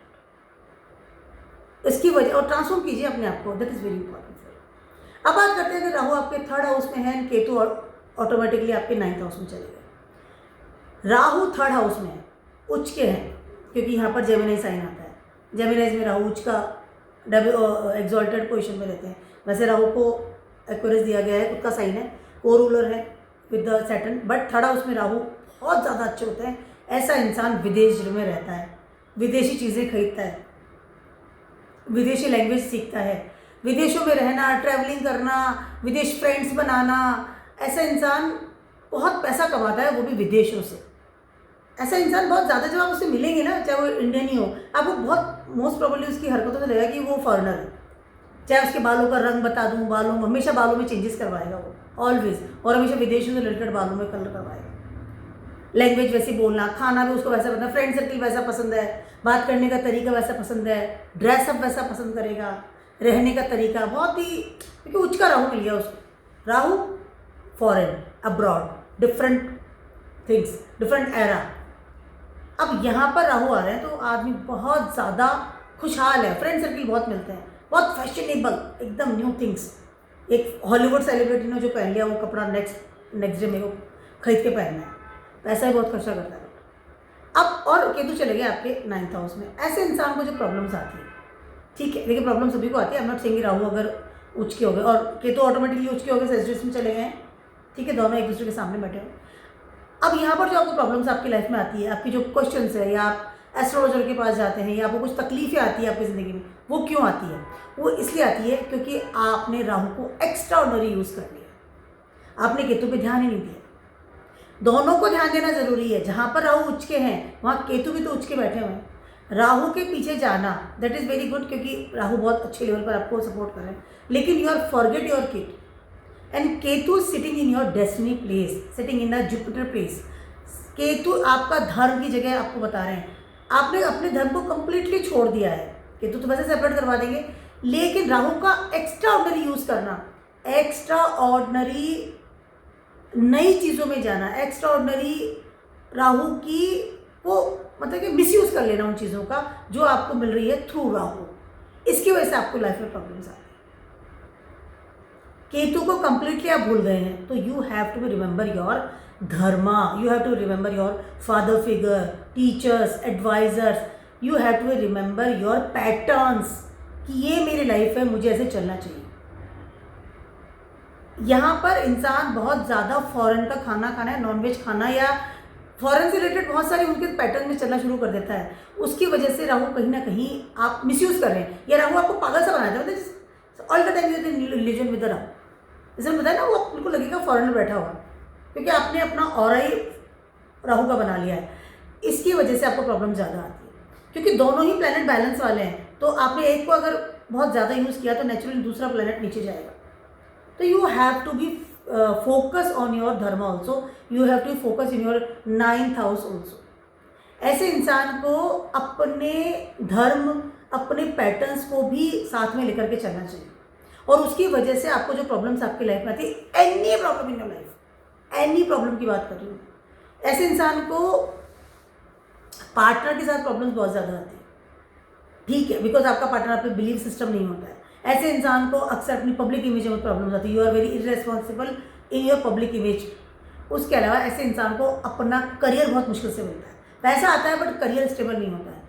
इसकी वजह, और ट्रांसफॉर्म कीजिए अपने आप को, दैट इज़ वेरी इंपॉर्टेंट। अब बात करते हैं कि राहु आपके 3rd हाउस में है, केतु ऑटोमेटिकली आपके 9th हाउस में चले गए। राहु 3rd हाउस में है, उच्च के हैं, क्योंकि यहाँ पर जेमिनी साइन आता है। जेमिनी में राहु उच्च का एग्जॉल्टेड पोजीशन में रहते हैं। वैसे राहु को एक्वेरियस दिया गया है, खुद का साइन है, को रूलर है with the Saturn, but 3rd house में राहु बहुत ज़्यादा अच्छे होते हैं। ऐसा इंसान विदेश में रहता है, विदेशी चीज़ें खरीदता है, विदेशी लैंग्वेज सीखता है, विदेशों में रहना, ट्रैवलिंग करना, विदेश फ्रेंड्स बनाना। ऐसा इंसान बहुत पैसा कमाता है, वो भी विदेशों से। ऐसा इंसान बहुत ज़्यादा जब आप उससे मिलेंगे ना, चाहे वो इंडियन ही हो, आपको बहुत मोस्ट प्रोबेबली उसकी हरकतों से लगेगा कि वो फॉरेनर है। चाहे उसके बालों का रंग बता दूँ, बालों हमेशा बालों में चेंजेस करवाएगा वो ऑलवेज, और हमेशा विदेशों से रिलेटेड बालों में कलर करवाएगा। लैंग्वेज वैसी बोलना, खाना भी उसको वैसा पसंद, फ्रेंड सर्कल वैसा पसंद है, बात करने का तरीका वैसा पसंद है, ड्रेसअप वैसा पसंद करेगा, रहने का तरीका बहुत ही, क्योंकि उच्च का राहु मिल गया उसको। Rahu foreign, abroad, different things, different era. अब यहाँ पर राहु आ रहे हैं तो आदमी बहुत ज़्यादा खुशहाल है, फ्रेंड सर्कल बहुत मिलते हैं, बहुत फैशनेबल, एकदम न्यू थिंग्स। एक हॉलीवुड सेलिब्रिटी ने जो पहन लिया वो कपड़ा नेक्स्ट डे मेरे को खरीद के पहनना है, पैसा ही बहुत खर्चा करता है। अब और केतु चले गए आपके 9th हाउस में। ऐसे इंसान को जो प्रॉब्लम्स आती है, ठीक है, लेकिन प्रॉब्लम सभी को आती है। आई एम नॉट सेइंग राहु अगर उच्च के हो गए और केतु ऑटोमेटिकली उच्च के हो गए, सेजिटेरियस में चले गए हैं, ठीक है, दोनों एक दूसरे के सामने बैठे हुए। अब यहाँ पर जो आपको प्रॉब्लम्स आपकी लाइफ में आती है, आपकी जो क्वेश्चंस है, या आप एस्ट्रोलॉजर के पास जाते हैं, या आपको कुछ तकलीफें आती है आपकी ज़िंदगी में, वो क्यों आती है? वो इसलिए आती है क्योंकि आपने राहु को एक्स्ट्रा ऑर्डिनरी यूज़ कर लिया, आपने केतु पे ध्यान ही नहीं दिया। दोनों को ध्यान देना जरूरी है। जहाँ पर राहु उच्च के हैं वहाँ केतु भी तो उच्च के बैठे हुए हैं। राहु के पीछे जाना दैट इज़ वेरी गुड, क्योंकि राहु बहुत अच्छे लेवल पर आपको सपोर्ट कर रहे हैं, लेकिन you are forget your kid and Ketu sitting in your destiny place, sitting in the Jupiter place. Ketu आपका धर्म की जगह आपको बता रहे हैं, आपने अपने धर्म को कंप्लीटली छोड़ दिया है। केतु तो वैसे सेपरेट करवा देंगे, लेकिन राहु का एक्स्ट्रा ऑर्डिनरी यूज़ करना, एक्स्ट्रा ऑर्डिनरी नई चीज़ों में जाना, एक्स्ट्रा ऑर्डिनरी राहु की वो मतलब कि मिसयूज़ कर लेना उन चीज़ों का जो आपको मिल रही है थ्रू राहु। इसकी वजह से आपको लाइफ में प्रॉब्लम्स आती है। केतु को कंप्लीटली आप भूल गए हैं, तो you have to remember your dharma, you have to remember your father figure, teachers, advisers, you have to remember your patterns कि ये मेरी लाइफ है, मुझे ऐसे चलना चाहिए। यहाँ पर इंसान बहुत ज़्यादा फॉरेन का खाना खाना है, नॉनवेज खाना, या फॉरेन से रिलेटेड बहुत सारे उनके पैटर्न में चलना शुरू कर देता है। उसकी वजह से राहु कहीं ना कहीं आप मिसयूज़ कर रहे हैं, या राहु आपको पागल सा बनाता है, मतलब all the time you religion with Rahu. जैसे बताया ना, वो आपको लगेगा फॉरेनर बैठा हुआ, क्योंकि आपने अपना ऑरा ही राहु का बना लिया है। इसकी वजह से आपको प्रॉब्लम ज़्यादा आती है, क्योंकि दोनों ही प्लैनेट बैलेंस वाले हैं। तो आपने एक को अगर बहुत ज़्यादा यूज़ किया तो नेचुरली दूसरा प्लैनेट नीचे जाएगा। तो you have to be focus on your dharma also, you have to focus in your 9th house also. ऐसे इंसान को अपने धर्म, अपने पैटर्न्स को भी साथ में लेकर के चलना चाहिए, और उसकी वजह से आपको जो प्रॉब्लम्स आपकी लाइफ में आती है, any problem in your life, any problem की बात कर रही हूँ, ऐसे इंसान को पार्टनर के साथ प्रॉब्लम्स बहुत ज़्यादा आती है, ठीक है, बिकॉज आपका पार्टनर आप पे बिलीव सिस्टम नहीं होता है। ऐसे इंसान को अक्सर अपनी पब्लिक इमेज में प्रॉब्लम्स आती है, you are very irresponsible in your public image. उसके अलावा ऐसे इंसान को अपना करियर बहुत मुश्किल से मिलता है, पैसा आता है बट करियर स्टेबल नहीं होता है।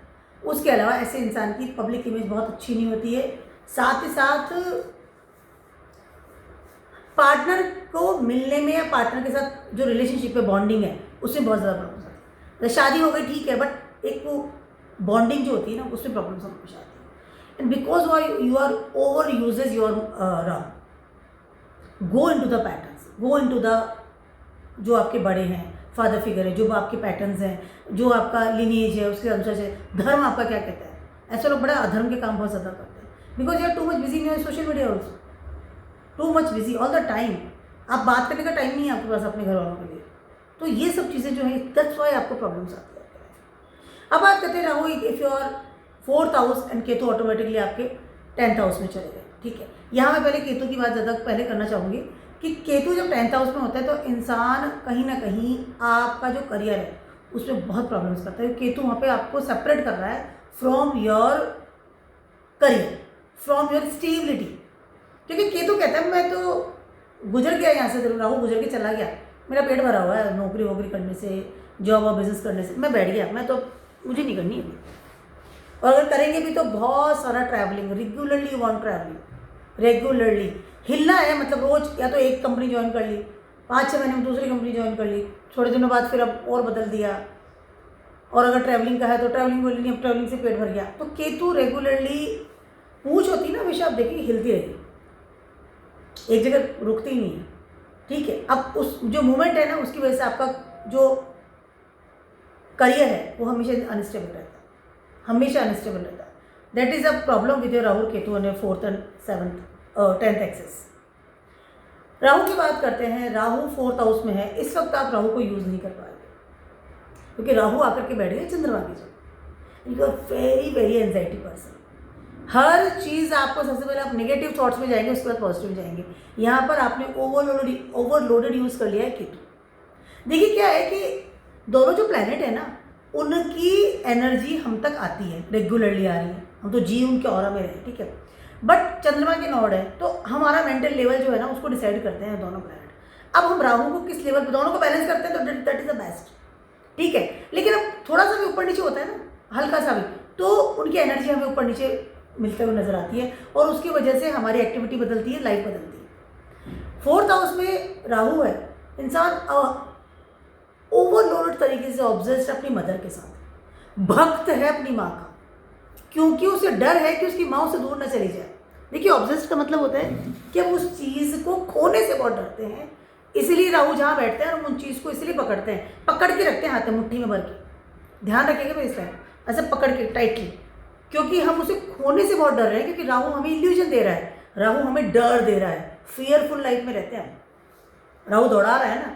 उसके अलावा ऐसे इंसान की पब्लिक इमेज बहुत अच्छी नहीं होती है। साथ ही साथ पार्टनर को मिलने में या पार्टनर के साथ जो रिलेशनशिप है, बॉन्डिंग है, उसमें बहुत ज़्यादा प्रॉब्लम्स आती है। शादी हो गई ठीक है, बट एक वो बॉन्डिंग जो होती है ना, उसमें प्रॉब्लम्स हमेशा आती है। And because you are over uses your Rahu, go into the patterns, go into the जो आपके बड़े हैं, फादर फिगर है, जो आपके पैटर्न्स हैं, जो आपका लिनिएज है, उसके अनुसार से धर्म आपका क्या कहता है। ऐसे लोग बड़ा अधर्म के काम बहुत ज़्यादा करते हैं, because you are too much busy in your social media also, too much busy all the time. आप बात करने का टाइम नहीं है आपके पास अपने घर वालों के लिए। तो ये सब चीज़ें जो है, दैट्स वाई आपको प्रॉब्लम्स आती है। अब बात करते Rahu, if you are 4th house and Ketu automatically आपके 10th हाउस में चले गए, ठीक है। यहाँ मैं पहले केतु की बात ज़्यादा पहले करना चाहूँगी कि केतु जब 10th हाउस में होता है तो इंसान कहीं ना कहीं आपका जो करियर है उसमें बहुत प्रॉब्लम्स करता है। केतु वहाँ पे आपको सेपरेट कर रहा है from your career, from your stability, क्योंकि केतु कहता है मैं तो गुजर गया यहाँ से, राहु गुजर के चला गया, मेरा पेट भरा हुआ है नौकरी वोकरी करने से, जॉब और बिजनेस करने से, मैं बैठ गया, मैं तो मुझे नहीं करनी अभी। और अगर करेंगे भी तो बहुत सारा travelling, regularly you want travelling, regularly हिलना है, मतलब रोज या तो एक कंपनी ज्वाइन कर ली, 5-6 महीने में दूसरी कंपनी ज्वाइन कर ली, थोड़े दिनों बाद फिर अब और बदल दिया, और अगर ट्रैवलिंग का है तो ट्रैवलिंग बोली नहीं, अब ट्रैवलिंग से पेट भर गया। तो केतु रेगुलरली, पूंछ होती है ना, हमेशा आप देखिए हिलती रहेगी, एक जगह रुकती ही नहीं है, ठीक है। अब उस जो मूवमेंट है ना, उसकी वजह से आपका जो करियर है वो हमेशा अनस्टेबल रहता है, हमेशा अनस्टेबल रहता है। That is a problem with your Rahu Ketu on your 4th and 10th axis. Rahu की बात करते हैं, राहु 4th हाउस में है, इस वक्त आप राहु को यूज नहीं कर पाएंगे, क्योंकि राहु आकर के बैठ गए चंद्रमा की जगह। You are very very anxiety person, हर चीज़ आपको सबसे पहले आप नेगेटिव थॉट्स में जाएंगे, उसके बाद पॉजिटिव जाएंगे। यहाँ पर आपने ओवरलोडेड यूज कर लिया है केतु। देखिए क्या है कि दोनों जो प्लैनेट है ना, उनकी एनर्जी हम तक आती है, रेगुलरली आ रही है, हम तो जी उनके ऑरा में रहे, ठीक है। बट चंद्रमा के नोड है, तो हमारा मेंटल लेवल जो है ना, उसको डिसाइड करते हैं दोनों प्लैनेट। अब हम राहु को किस लेवल पे, दोनों को बैलेंस करते हैं, तो दैट इज द बेस्ट, ठीक है। लेकिन अब थोड़ा सा भी ऊपर नीचे होता है ना, हल्का सा भी, तो उनकी एनर्जी हमें ऊपर नीचे मिलते हुए नजर आती है, और उसकी वजह से हमारी एक्टिविटी बदलती है, लाइफ बदलती है। 4th हाउस में राहु है, इंसान ओवरलोडेड तरीके से ऑब्सेस्ड अपनी मदर के साथ, भक्त है अपनी माँ का, क्योंकि उसे डर है कि उसकी माँ उसे दूर न चली जाए। देखिए ऑब्सेस्ड का मतलब होता है कि हम उस चीज़ को खोने से बहुत डरते हैं, इसीलिए राहु जहाँ बैठते हैं हम उन चीज़ को इसलिए पकड़ते हैं, पकड़ के रखते हैं हाथ में मुट्ठी में भर के, ध्यान रखिएगा भाई इस टाइम, ऐसे पकड़ के टाइटली, क्योंकि हम उसे खोने से बहुत डर रहे हैं, क्योंकि राहु हमें इल्यूजन दे रहा है, राहु हमें डर दे रहा है, फियरफुल लाइफ में रहते हैं, राहु दौड़ा रहा है ना।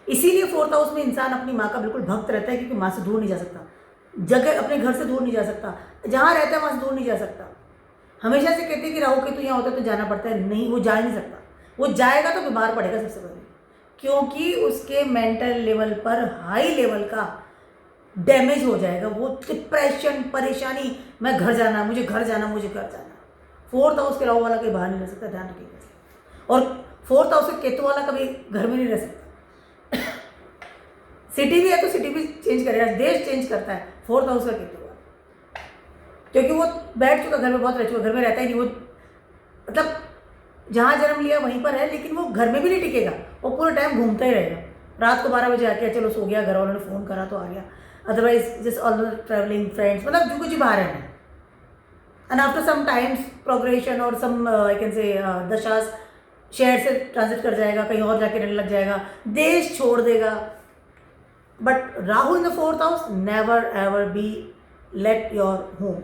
इसीलिए 4th हाउस में इंसान अपनी माँ का बिल्कुल भक्त रहता है, क्योंकि माँ से दूर नहीं जा सकता, जगह अपने घर से दूर नहीं जा सकता, जहाँ रहता है वहाँ से दूर नहीं जा सकता। हमेशा से कहते हैं कि राहु केतु यहाँ होता है तो जाना पड़ता है, नहीं, वो जा नहीं सकता, वो जाएगा तो बीमार पड़ेगा सबसे पहले, क्योंकि उसके मेंटल लेवल पर हाई लेवल का डैमेज हो जाएगा, वो डिप्रेशन, परेशानी, मैं घर जाना, मुझे घर जाना, मुझे घर जाना। 4th हाउस के राहु वाला कहीं बाहर नहीं रह सकता, ध्यान रखिएगा। और 4th हाउस के केतु वाला कभी घर में नहीं रह सकता। सिटी भी है तो सिटी भी चेंज करेगा, देश चेंज करता है 4th हाउस का केतु वाला, क्योंकि वो बैठ चुका घर में, बहुत रह चुका, घर में रहता ही नहीं, वो मतलब जहाँ जन्म लिया वहीं पर है, लेकिन वो घर में भी नहीं टिकेगा, वो पूरा टाइम घूमता ही रहेगा। रात को 12 बजे आके चलो सो गया, घर वालों ने फ़ोन करा तो आ गया, otherwise just all travelling friends, मतलब जो कुछ बाहर है। And after some times progression और सम आई कैन से दशास, शहर से ट्रांजिट कर जाएगा, कहीं और जाके रहने लग जाएगा, देश छोड़ देगा। But Rahu in the 4th house, never ever be let your home,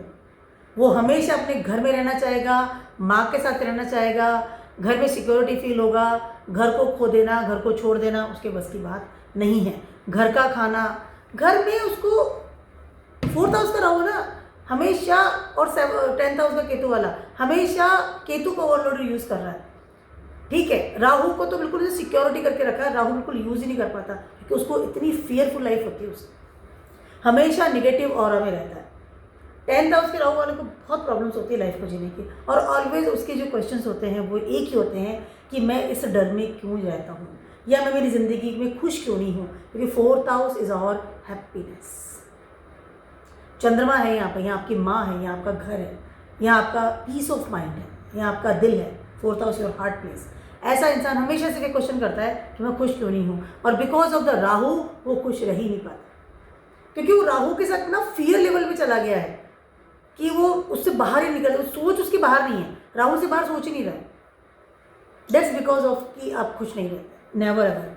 वो हमेशा अपने घर में रहना चाहेगा, माँ के साथ रहना चाहेगा, घर में सिक्योरिटी फील होगा, घर को खो देना, घर को छोड़ देना उसके बस की बात नहीं है। घर का खाना, घर में उसको 4th हाउस का राहु ना हमेशा, और 10th हाउस का केतु वाला हमेशा केतु को ओवरलोड यूज़ कर रहा है, ठीक है। राहु को तो बिल्कुल सिक्योरिटी करके रखा है, राहु बिल्कुल यूज़ ही नहीं कर पाता, क्योंकि उसको इतनी फियरफुल लाइफ होती है, उसकी हमेशा निगेटिव ऑरा में रहता है। 10th हाउस के राहु वाले को बहुत प्रॉब्लम्स होती है लाइफ को जीने की, और ऑलवेज उसके जो क्वेश्चंस होते हैं वो एक ही होते हैं कि मैं इस डर में क्यों रहता हूँ, या मैं मेरी ज़िंदगी में खुश क्यों नहीं हूँ, क्योंकि 4th house is our happiness. चंद्रमा है यहाँ पर, यहाँ आपकी माँ है, यहाँ आपका घर है, यहाँ आपका पीस ऑफ माइंड है, यहाँ आपका दिल है। 4th house your heart place. ऐसा इंसान हमेशा से भी क्वेश्चन करता है कि मैं खुश क्यों नहीं हूँ, और बिकॉज ऑफ द राहु वो खुश रह ही नहीं पाता, क्योंकि वो राहु के साथ ना फियर लेवल पे चला गया है कि वो उससे बाहर ही निकल, सोच उसकी बाहर नहीं है, राहु से बाहर सोच ही नहीं रहा है। दैट्स बिकॉज ऑफ कि आप खुश नहीं रहते, नेवर एवर।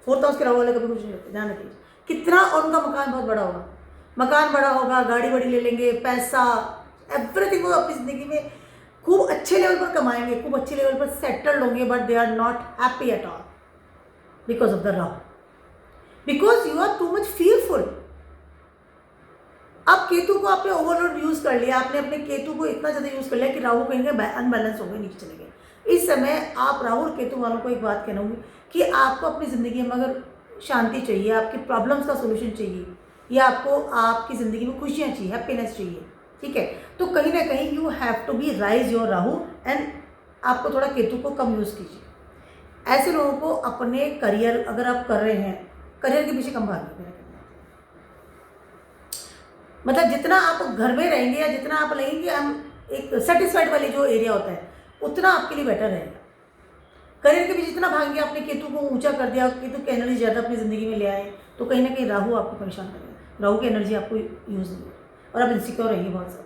4th हाउस के राहु वाले कभी खुश नहीं रहते, ध्यान रखिए। कितना, और उनका मकान बहुत बड़ा होगा, मकान बड़ा होगा, गाड़ी बड़ी ले लेंगे, पैसा, एवरीथिंग, वो अपनी ज़िंदगी में खूब अच्छे लेवल पर कमाएंगे, खूब अच्छे लेवल पर सेटल्ड होंगे, but they are not happy at all because of the Rahu, because you are too much fearful. अब केतु को आपने ओवरलोड यूज़ कर लिया, आपने अपने केतु को इतना ज़्यादा यूज़ कर लिया कि राहु कहीं अनबैलेंस हो गए, नीचे चले गए। इस समय आप राहु और केतु वालों को एक बात कहूँगी कि आपको अपनी ज़िंदगी में अगर शांति चाहिए, आपकी प्रॉब्लम्स का सोल्यूशन चाहिए, या आपको आपकी ज़िंदगी में खुशियाँ चाहिए, हैप्पीनेस चाहिए, ठीक है, तो कहीं ना कहीं you have to be rise your Rahu, and आपको थोड़ा केतु को कम यूज़ कीजिए। ऐसे लोगों को अपने करियर, अगर आप कर रहे हैं, करियर के पीछे कम भागिए। मतलब जितना आप घर में रहेंगे या जितना आप लेंगे, हम एक सेटिस्फाइड वाली जो एरिया होता है, उतना आपके लिए बेटर रहेगा। करियर के पीछे जितना भागेंगे, आपने केतु को ऊंचा कर दिया, केतु की एनर्जी ज़्यादा अपनी ज़िंदगी में ले आए, तो कहीं ना कहीं राहु आपको परेशान करेगा। राहु की एनर्जी आपको यूज़ नहीं है और आप इनसिक्योर रहेंगे बहुत ज़्यादा।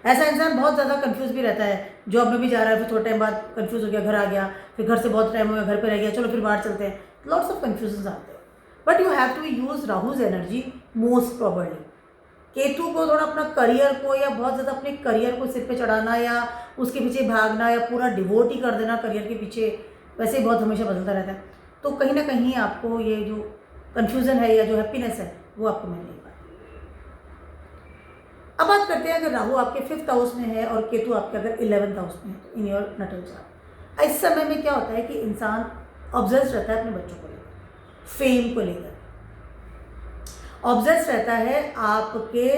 ऐसा इंसान बहुत ज़्यादा कंफ्यूज भी रहता है, जॉब में भी जा रहा है, फिर थोड़ा टाइम बाद कंफ्यूज हो गया, घर आ गया, फिर घर से बहुत टाइम हो गया, घर पे रह गया, चलो फिर बाहर चलते हैं, लॉट्स ऑफ कन्फ्यूजन आते हैं। But you have to use Rahu's energy most probably. Ketu को थोड़ा अपना करियर को या बहुत ज़्यादा अपने करियर को सिर पे चढ़ाना या उसके पीछे भागना या पूरा डिवोट ही कर देना करियर के पीछे, वैसे ही बहुत हमेशा बदलता रहता है। तो कहीं ना कहीं आपको ये जो कन्फ्यूज़न है या जो हैप्पीनेस है वो आपको मिल नहीं पाती। अब बात करते हैं अगर राहु आपके 5th हाउस में है और केतु आपके अगर 11th हाउस में है तो इन योर नटल चार्ट, इस समय में क्या होता है कि इंसान ऑब्सेस्ड रहता है अपने बच्चों को लेकर, फेम को लेकर, ऑब्सेस्ड रहता है आपके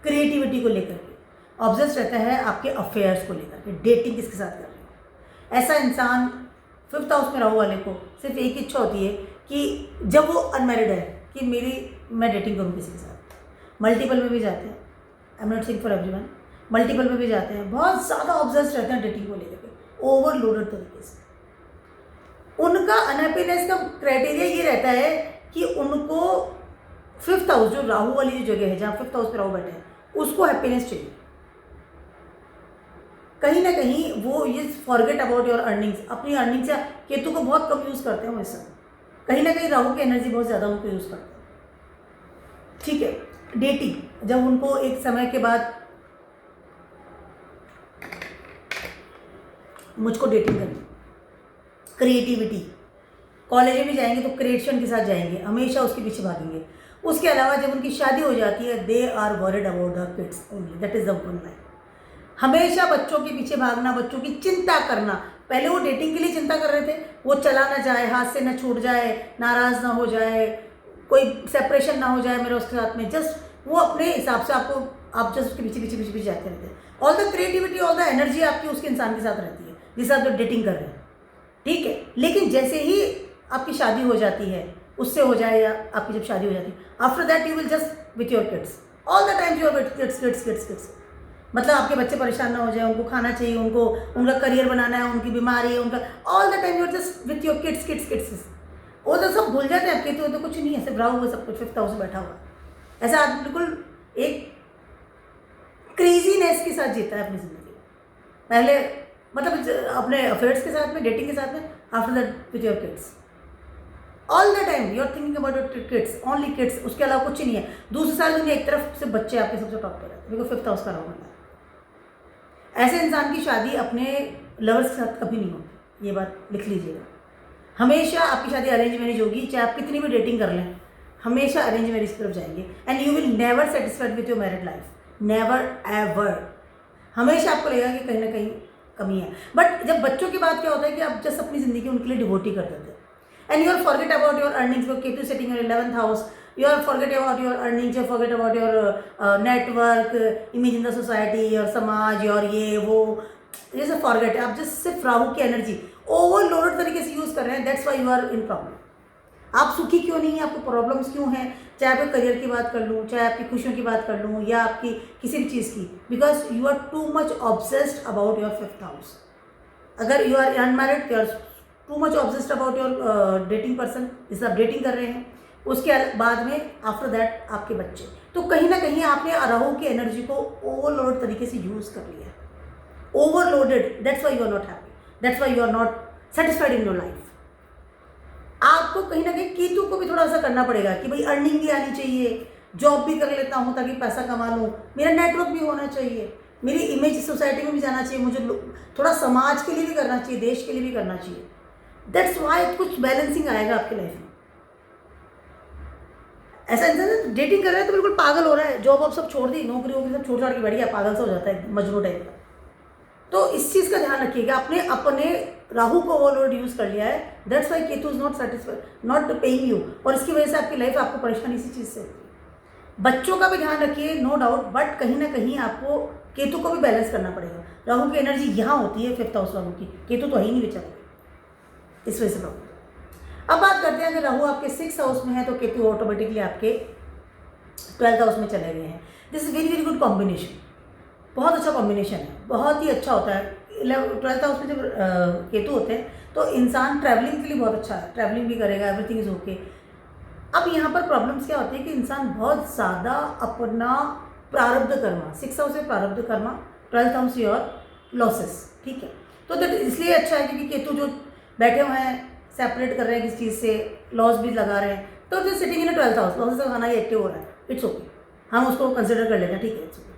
क्रिएटिविटी को लेकर के, ऑब्सेस्ड रहता है आपके अफेयर्स को लेकर के, डेटिंग किसके साथ कर रहे हैं। ऐसा इंसान 5th हाउस में राहु वाले को सिर्फ एक इच्छा होती है कि जब वो अनमैरिड है कि मैं डेटिंग करूँ किसी के साथ। मल्टीपल में भी जाते हैं, I am not saying for everyone, multiple में भी जाते हैं, बहुत ज़्यादा ऑब्सेस्ड रहते हैं डेटिंग को लेकर के, ओवरलोडेड तरीके से। उनका अनहैप्पीनेस का क्राइटेरिया ये रहता है कि उनको 5th हाउस जो राहु वाली जो जगह है जहाँ 5th हाउस पे राहु बैठे हैं उसको हैप्पीनेस चाहिए। कहीं ना कहीं वो ये फॉरगेट अबाउट योर अर्निंग्स, अपनी अर्निंग्स या केतु को बहुत कम यूज़ करते हैं वो इस समय, कहीं ना कहीं राहु की एनर्जी बहुत ज़्यादा उनको यूज़ करते हैं। ठीक है, डेटिंग जब उनको एक समय के बाद मुझको डेटिंग करनी, क्रिएटिविटी, कॉलेज में भी जाएंगे तो क्रिएशन के साथ जाएंगे, हमेशा उसके पीछे भागेंगे। उसके अलावा जब उनकी शादी हो जाती है they are worried about the kids only, that is the one line. हमेशा बच्चों के पीछे भागना, बच्चों की चिंता करना। पहले वो डेटिंग के लिए चिंता कर रहे थे, वो चला ना जाए, हाथ से ना छूट जाए, नाराज़ ना हो जाए, कोई सेपरेशन ना हो जाए मेरे उसके साथ में, जस्ट वो अपने हिसाब से आप जस्ट उसके पीछे जाते रहते हैं। All the creativity, all the energy आपकी उसके इंसान के साथ रहती है जिससे आप जब डेटिंग कर रहे हैं। ठीक है, लेकिन जैसे ही आपकी शादी हो जाती है, उससे हो जाए या आपकी जब शादी हो जाती है, after that you will just with your kids all the time, your kids. मतलब आपके बच्चे परेशान ना हो जाए, उनको खाना चाहिए, उनको उनका करियर बनाना है, उनकी बीमारी है, उनका all the time you're just with your kids. वो तो सब भूल जाते हैं आपके, तो कुछ नहीं है, सिर्फ राहु हुआ सब कुछ 5th हाउस में बैठा हुआ। ऐसा आदमी बिल्कुल एक क्रेजीनेस के साथ जीता है अपनी ज़िंदगी। पहले मतलब अपने अफेयर्स के साथ में, डेटिंग के साथ में, after that with your kids all the time you are thinking about your kids, only kids, उसके अलावा कुछ नहीं है। दूसरे साल दुनिया एक तरफ से बच्चे आपके सबसे टॉप पे रहते हैं, बिकॉज 5th हाउस का राहु है। ऐसे इंसान की शादी अपने लवर्स के साथ कभी नहीं होती, ये बात लिख लीजिएगा। हमेशा आपकी शादी अरेंज मैरिज होगी, चाहे आप कितनी भी डेटिंग कर लें, हमेशा अरेंज मैरिज की तरफ जाएंगे and you will never satisfied with your married life, never ever. हमेशा आपको लगेगा कि कहीं ना कहीं कमी है। बट जब बच्चों की बात क्या होता है कि आप जस्ट अपनी ज़िंदगी उनके लिए डिवोट ही कर देते हैं and you are forget about your earnings, Ketu setting your 11th house, you are forget about your earnings, you forget about your network, image in the society, your समाज, your ये वो, ये सब फॉरगेट है। आप जस्ट सिर्फ राहु की एनर्जी ओवरलोडेड तरीके से यूज़ कर रहे हैं, that's why you are in problem. आप सुखी क्यों नहीं हैं, आपको प्रॉब्लम्स क्यों हैं, चाहे आपके करियर की बात कर लूँ, चाहे आपकी खुशियों की बात कर लूँ या आपकी किसी भी चीज़ की, because you are too much obsessed about your 5th house. अगर you are unmarried, you are too much obsessed about your dating person, जिससे आप डेटिंग कर रहे हैं, उसके बाद में आफ्टर दैट आपके बच्चे, तो कहीं ना कहीं आपने राहु की एनर्जी को ओवरलोड तरीके से यूज़ कर लिया है, overloaded. That's why you are not happy, that's why you are not satisfied in your life. आपको कहीं ना कहीं केतु को भी थोड़ा सा करना पड़ेगा कि भाई अर्निंग भी आनी चाहिए, जॉब भी कर लेता हूँ ताकि पैसा कमा लूँ, मेरा नेटवर्क भी होना चाहिए, मेरी इमेज सोसाइटी में भी जाना चाहिए, मुझे थोड़ा समाज के लिए भी करना चाहिए, देश के लिए भी करना चाहिए। दैट्स वाई कुछ बैलेंसिंग आएगा आपकी लाइफ में। ऐसा इंसान डेटिंग कर रहा है तो बिल्कुल पागल हो रहा है, जॉब सब छोड़ दी, नौकरी वोकरी सब छोड़ छाड़ के बैठ गया, पागल सा हो जाता है, मजनू टाइप का। तो इस चीज़ का ध्यान रखिएगा, आपने अपने राहु को ओवरलोड यूज़ कर लिया है, that's why Ketu is not satisfied, not paying you, और इसकी वजह से आपकी लाइफ, आपको परेशानी इसी चीज़ से होती है। बच्चों का भी ध्यान रखिए, नो डाउट, बट कहीं ना कहीं आपको केतु को भी बैलेंस करना पड़ेगा। राहु की एनर्जी यहाँ होती है 5th हाउस वालों की, केतु तो है ही नहीं बेचारा, इस वजह से प्रॉब्लम। अब बात करते हैं अगर राहु आपके 6th हाउस में है तो केतु ऑटोमेटिकली आपके 12th हाउस में चले गए हैं। This is very very good combination, बहुत अच्छा कॉम्बिनेशन है, बहुत ही अच्छा होता है। 12th हाउस में जब केतु होते हैं तो इंसान ट्रैवलिंग के लिए बहुत अच्छा है, ट्रैवलिंग भी करेगा, एवरीथिंग इज ओके। अब यहाँ पर प्रॉब्लम्स क्या होती है कि इंसान बहुत ज़्यादा अपना प्रारब्ध कर्मा, 6th हाउस में प्रारब्ध Karma, 12th house your losses, ठीक है। तो दैट इसलिए अच्छा है क्योंकि केतु जो बैठे हुए हैं सेपरेट कर रहे हैं किस चीज़ से, लॉस भी लगा रहे हैं, तो जो sitting in 12th house, losses लगाना ही एक्टिव हो रहा है, इट्स ओके, हम उसको कंसिडर कर लेते हैं, ठीक है, it's okay.